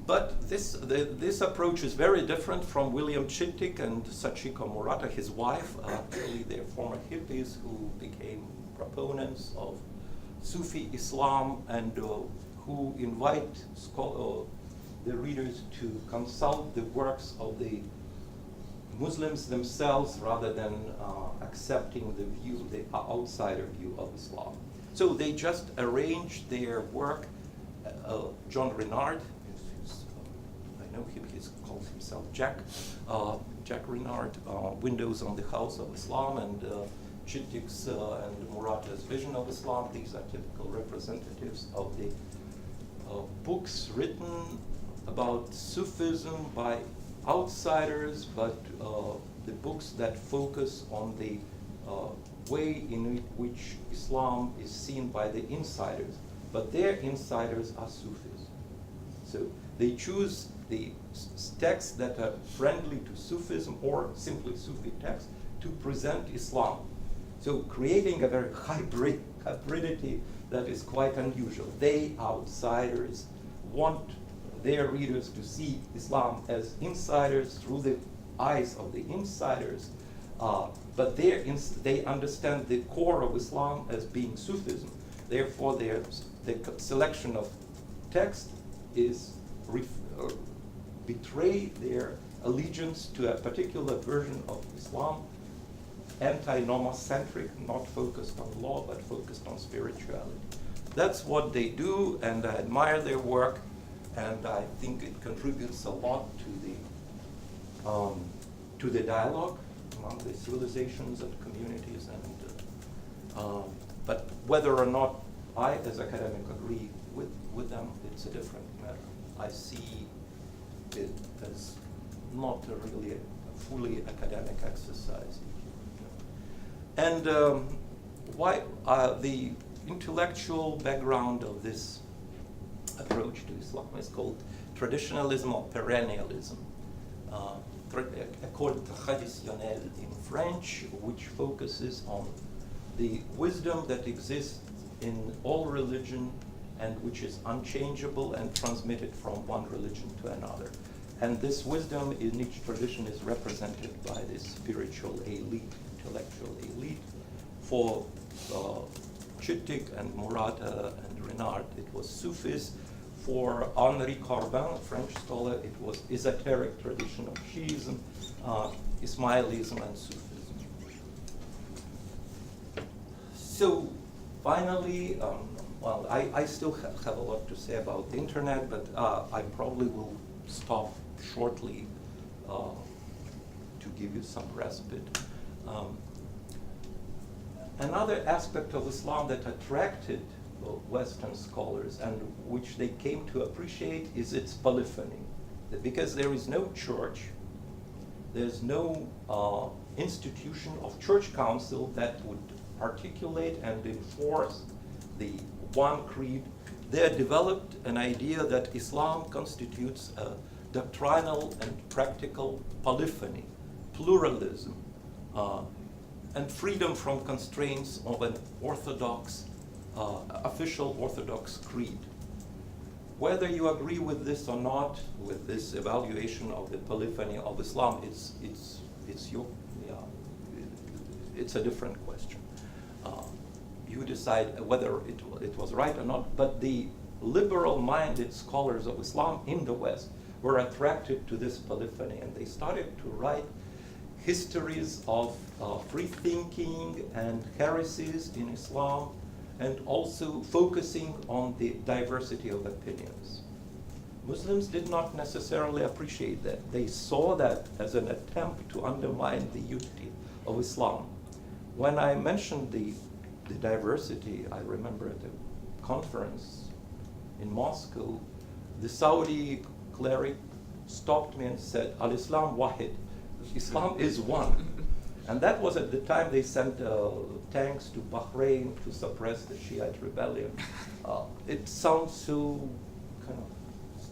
But this approach is very different from William Chittick and Sachiko Murata, his wife. Actually, they're former hippies who became proponents of Sufi Islam and who invite the readers to consult the works of the Muslims themselves rather than accepting the outsider view of Islam. So they just arrange their work. John Renard, I know him, he calls himself Jack Renard, Windows on the House of Islam, and Chittick's and Murata's Vision of Islam. These are typical representatives of the books written about Sufism by outsiders, but the books that focus on the way in which Islam is seen by the insiders. But their insiders are Sufis. So they choose the texts that are friendly to Sufism or simply Sufi texts to present Islam. So creating a very hybridity that is quite unusual. They, outsiders, want their readers to see Islam as insiders through the eyes of the insiders, but they understand the core of Islam as being Sufism. Therefore, the selection of text is betray their allegiance to a particular version of Islam, anti-nomocentric, not focused on law, but focused on spirituality. that's what they do, and I admire their work, and I think it contributes a lot to the dialogue among the civilizations and communities. And but whether or not I, as academic, agree with them, it's a different matter. I see it as not really a fully academic exercise. And why the intellectual background of this approach to Islam is called traditionalism or perennialism, called traditionnel in French, which focuses on the wisdom that exists in all religion and which is unchangeable and transmitted from one religion to another. And this wisdom in each tradition is represented by this spiritual elite, intellectual elite. For Chittick and Murata and Renard, it was Sufis. For Henri Corbin, a French scholar, it was esoteric tradition of Shiism, Ismailism, and Sufism. So finally, well, I still have a lot to say about the internet, but I probably will stop shortly to give you some respite. Another aspect of Islam that attracted Western scholars and which they came to appreciate is its polyphony. Because there is no church, there's no institution of church council that would articulate and enforce the one creed. They had developed an idea that Islam constitutes a doctrinal and practical polyphony, pluralism, and freedom from constraints of an orthodox, official orthodox creed. Whether you agree with this or not, with this evaluation of the polyphony of Islam, it's a different question. You decide whether it was right or not, but the liberal-minded scholars of Islam in the West were attracted to this polyphony, and they started to write histories of free thinking and heresies in Islam, and also focusing on the diversity of opinions. Muslims did not necessarily appreciate that. They saw that as an attempt to undermine the unity of Islam. When I mentioned the diversity, I remember at a conference in Moscow, the Saudi cleric stopped me and said, Al-Islam wahid, Islam is one. And that was at the time they sent tanks to Bahrain to suppress the Shiite rebellion. It sounds so kind of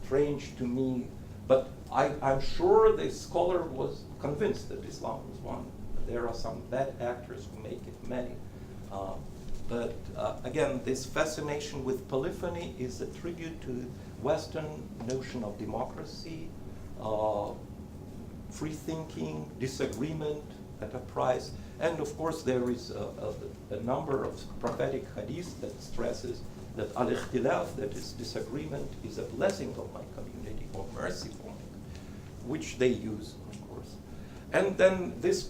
strange to me, but I'm sure the scholar was convinced that Islam was one. There are some bad actors who make it many. But again, this fascination with polyphony is a tribute to the Western notion of democracy, free thinking, disagreement at a price, and of course there is a number of prophetic hadiths that stresses that al-ikhtilaf, that is disagreement, is a blessing of my community or mercy for me, which they use, of course. And then this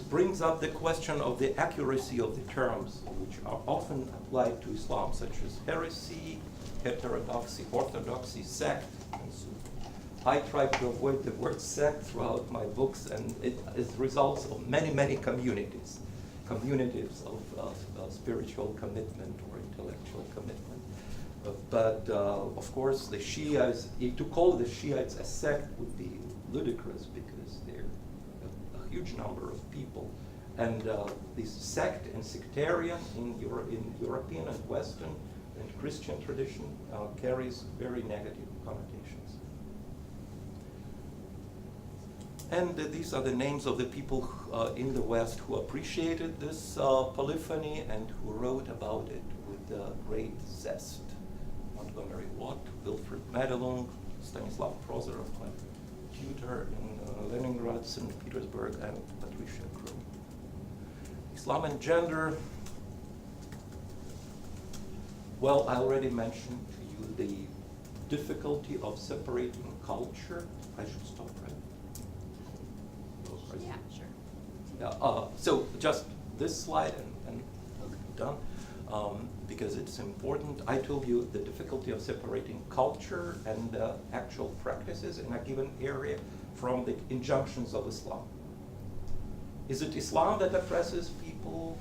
brings up the question of the accuracy of the terms, which are often applied to Islam, such as heresy, heterodoxy, orthodoxy, sect, and so on. I try to avoid the word sect throughout my books, and it results of many, many communities of spiritual commitment or intellectual commitment. But of course, the Shiites, to call the Shiites a sect would be ludicrous because they're a huge number of people. And this sect and sectarian in European and Western and Christian tradition carries very negative connotations. And these are the names of the people in the West who appreciated this polyphony and who wrote about it with great zest. Montgomery Watt, Wilfred Madelung, Stanislav Prozorov, my tutor in Leningrad, St. Petersburg, and Patricia Krum. Islam and gender. Well, I already mentioned to you the difficulty of separating culture. I should stop, right? Yeah, sure. Yeah, so just this slide and done. because it's important. I told you the difficulty of separating culture and actual practices in a given area from the injunctions of Islam. Is it Islam that oppresses people,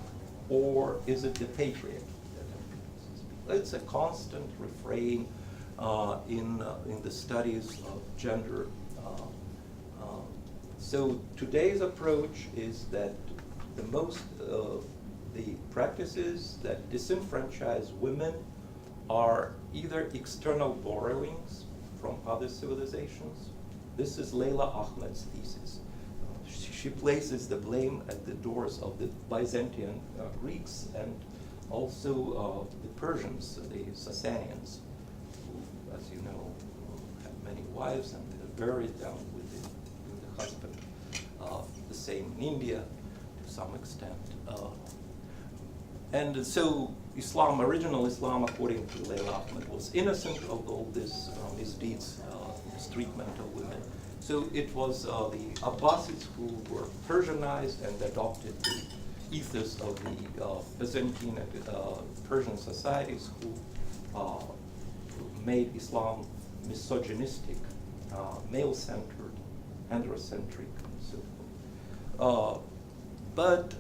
or is it the patriarchy that oppresses people? It's a constant refrain in the studies of gender. So today's approach is that the practices that disenfranchise women are either external borrowings from other civilizations. This is Leila Ahmed's thesis. She places the blame at the doors of the Byzantine Greeks and also the Persians, the Sasanians, who, as you know, had many wives and they're buried down with the husband. The same in India to some extent. And so Islam, original Islam, according to Leila Ahmed, was innocent of all this misdeeds, mistreatment of women. So it was the Abbasids who were Persianized and adopted the ethos of the Byzantine and Persian societies who made Islam misogynistic, male-centered, androcentric, and so forth. But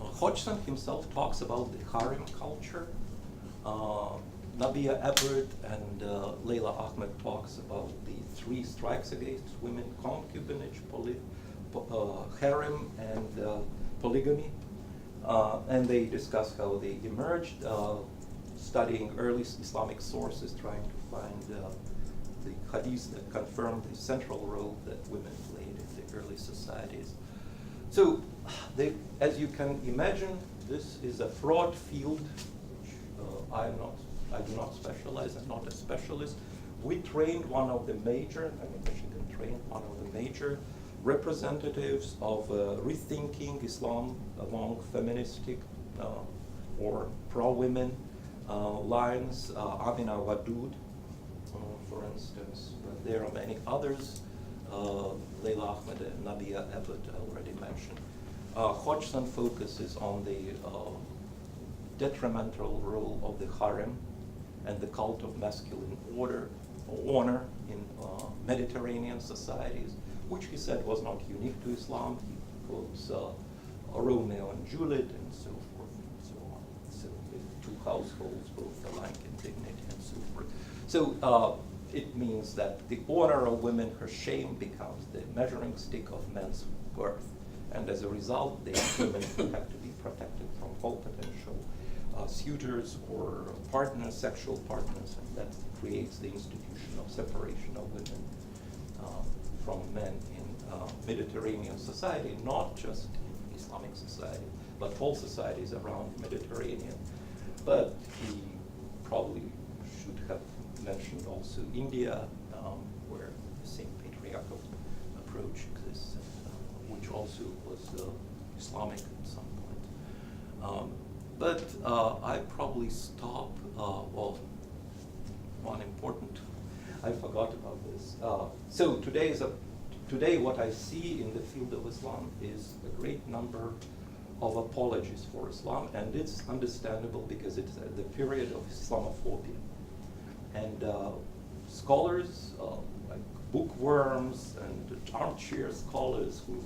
Hodgson himself talks about the harem culture. Nabia Ebert and Leila Ahmed talks about the 3 strikes against women: concubinage, harem, and polygamy. And they discuss how they emerged, studying early Islamic sources, trying to find the hadiths that confirm the central role that women played in the early societies. So, as you can imagine, this is a broad field, which I do not specialize. I'm not a specialist. We trained one of the major, Michigan trained one of the major representatives of rethinking Islam along feministic or pro-women lines, Amina Wadud, for instance. But there are many others. Leila Ahmed and Nabia Ebert already mentioned. Hodgson focuses on the detrimental role of the harem and the cult of masculine honor in Mediterranean societies, which he said was not unique to Islam. He quotes Romeo and Juliet and so forth and so on. So the 2 households, both alike in dignity and so forth. So it means that the honor of women, her shame, becomes the measuring stick of men's worth. And as a result, women have to be protected from all potential suitors or partners, sexual partners, and that creates the institution of separation of women from men in Mediterranean society, not just in Islamic society, but all societies around the Mediterranean. But he probably should have mentioned also India, where the same patriarchal approach exists, which also was Islamic at some point. But I probably stop. Well, one important, I forgot about this. So today what I see in the field of Islam is a great number of apologies for Islam, and it's understandable because it's the period of Islamophobia. And scholars, like bookworms and armchair scholars who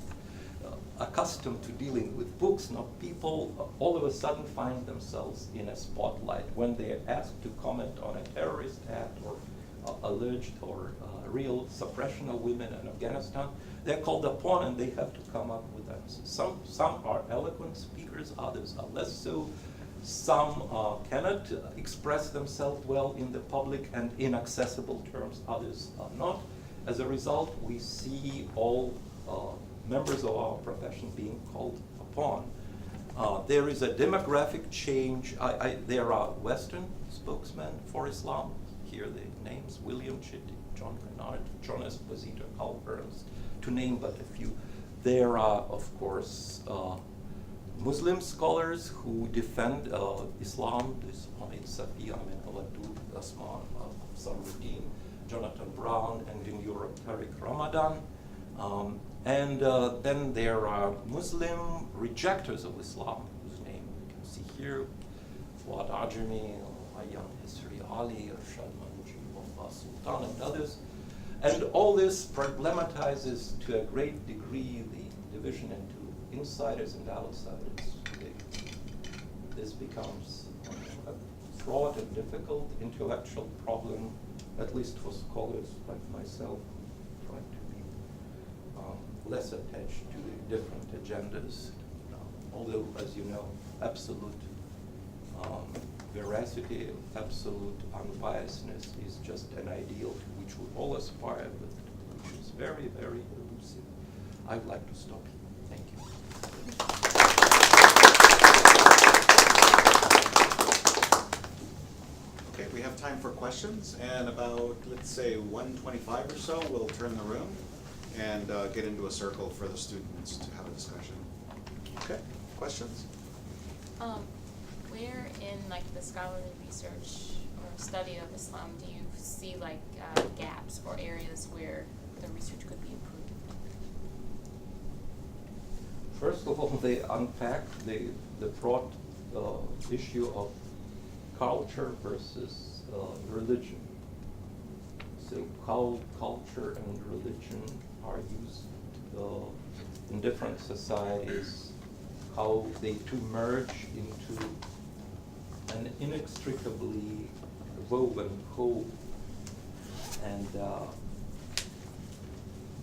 accustomed to dealing with books, not people, all of a sudden find themselves in a spotlight when they're asked to comment on a terrorist act or alleged or real suppression of women in Afghanistan. They're called upon and they have to come up with answers. Some are eloquent speakers, others are less so. Some cannot express themselves well in the public and in accessible terms, others are not. As a result, we see all members of our profession being called upon. There is a demographic change. There are Western spokesmen for Islam. Here the names: William Chitty, John Bernard, John Esposito, Carl Burns, to name but a few. There are, of course, Muslim scholars who defend Islam, this Hamid Safi, Amin Awadud, Asman Samruddin, Jonathan Brown, and in Europe, Tariq Ramadan. And then there are Muslim rejectors of Islam, whose name you can see here, Fuad Ajami, Ayaan Hisri Ali, Arshad Manji, Wafaa Sultan, and others. And all this problematizes to a great degree the division into insiders and outsiders. This becomes a fraught and difficult intellectual problem, at least for scholars like myself, trying to be less attached to the different agendas. Although, as you know, absolute veracity, absolute unbiasedness is just an ideal to which we all aspire, but which is very, very elusive. I'd like to stop here. Thank you. Okay, we have time for questions, and about, let's say, 1:25 or so, we'll turn the room and get into a circle for the students to have a discussion. Okay, questions? Where in like the scholarly research or study of Islam do you see like gaps or areas where the research could be improved? First of all, they unpack the broad issue of culture versus religion. So how culture and religion are used in different societies, how they two merge into an inextricably woven whole. And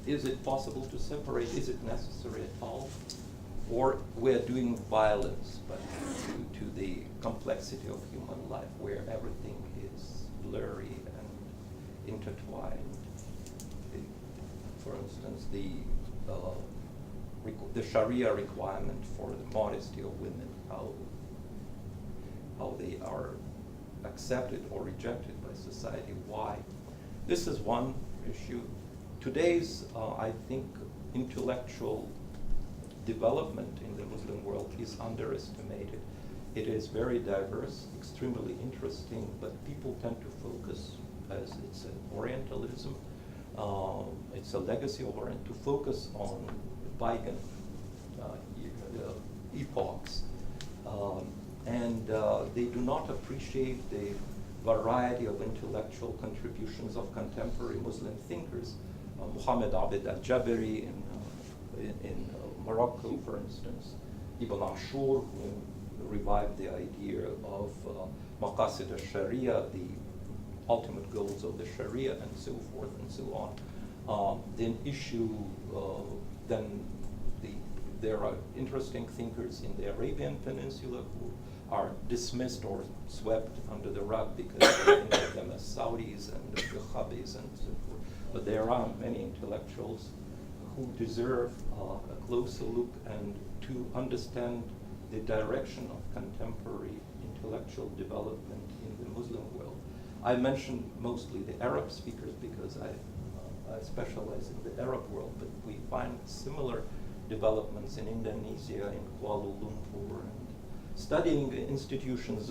is it possible to separate? Is it necessary at all? Or we're doing violence but to the complexity of human life, where everything is blurry and intertwined. For instance, the Sharia requirement for the modesty of women, how they are accepted or rejected by society. Why? This is one issue. Today's, I think, intellectual development in the Muslim world is underestimated. It is very diverse, extremely interesting, but people tend to focus, as it's an Orientalism, it's a legacy of Orient, to focus on bygone epochs. And they do not appreciate the variety of intellectual contributions of contemporary Muslim thinkers. Muhammad Abid al-Jabari in Morocco, for instance, Ibn Ashur, who revived the idea of Maqasid al-Sharia, the ultimate goals of the Sharia, and so forth and so on. There are interesting thinkers in the Arabian Peninsula who are dismissed or swept under the rug because they think of them as Saudis and Wahhabis and so forth. But there are many intellectuals who deserve a closer look and to understand the direction of contemporary intellectual development in the Muslim world. I mentioned mostly the Arab speakers because I specialize in the Arab world, but we find similar developments in Indonesia, in Kuala Lumpur, and studying institutions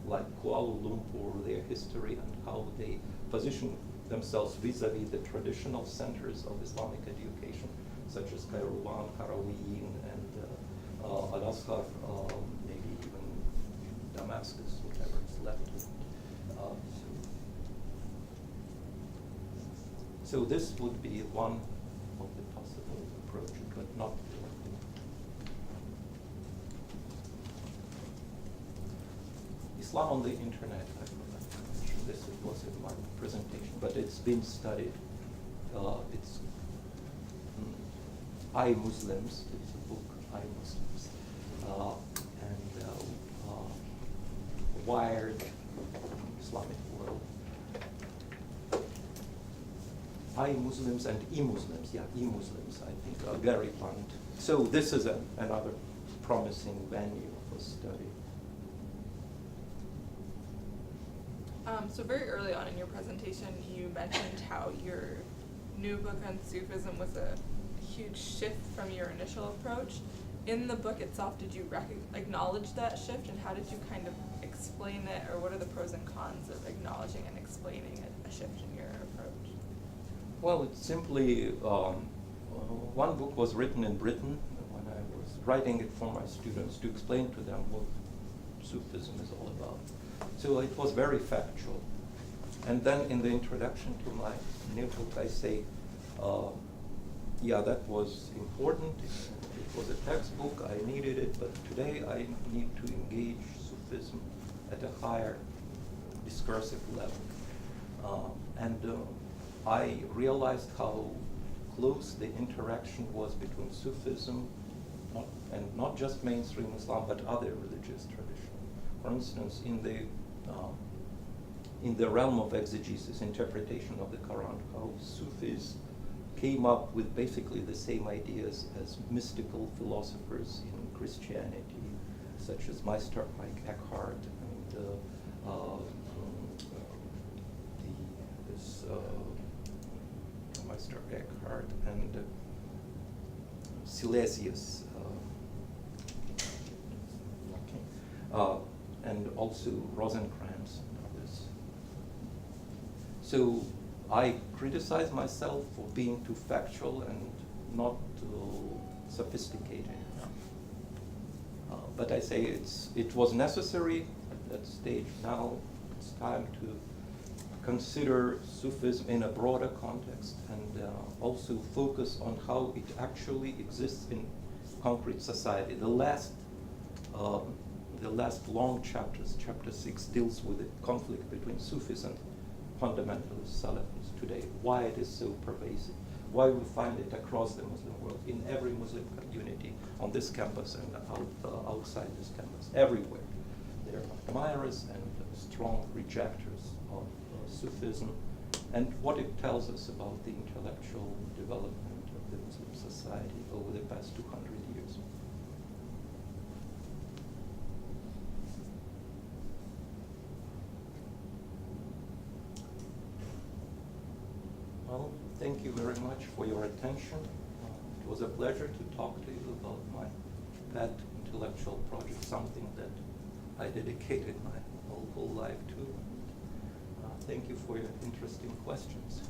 like Kuala Lumpur, their history, and how they position themselves vis-a-vis the traditional centers of Islamic education, such as Kairouan, Qarawiyyin, and Al-Azhar, maybe even Damascus, whatever is left. So this would be one of the possible approaches, but not Islam on the internet. I forgot to mention this. It was in my presentation, but it's been studied. It's I Muslims. It's a book, I Muslims, and Wired Islamic World. I Muslims and E-Muslims, E-Muslims, I think, Gary Plant. So this is another promising venue for study. So very early on in your presentation, you mentioned how your new book on Sufism was a huge shift from your initial approach. In the book itself, did you acknowledge that shift, and how did you kind of explain it, or what are the pros and cons of acknowledging and explaining a shift in your approach? Well, it's simply, one book was written in Britain when I was writing it for my students to explain to them what Sufism is all about. So it was very factual. And then in the introduction to my new book, I say, yeah, that was important. It was a textbook. I needed it, but today I need to engage Sufism at a higher discursive level. I realized how close the interaction was between Sufism and not just mainstream Islam, but other religious traditions. For instance, in the realm of exegesis, interpretation of the Quran, how Sufis came up with basically the same ideas as mystical philosophers in Christianity, such as Meister Eckhart and Meister Eckhart and Silesius, and also Rosenkranz and others. So I criticize myself for being too factual and not too sophisticated enough. But I say it was necessary at that stage. Now it's time to consider Sufism in a broader context and also focus on how it actually exists in concrete society. The last long chapters, chapter 6, deals with the conflict between Sufis and fundamentalist Salafis today, why it is so pervasive, why we find it across the Muslim world, in every Muslim community, on this campus and outside this campus, everywhere. There are admirers and strong rejectors of Sufism, and what it tells us about the intellectual development of the Muslim society over the past 200 years. Well, thank you very much for your attention. It was a pleasure to talk to you about my pet intellectual project, something that I dedicated my whole life to. Thank you for your interesting questions.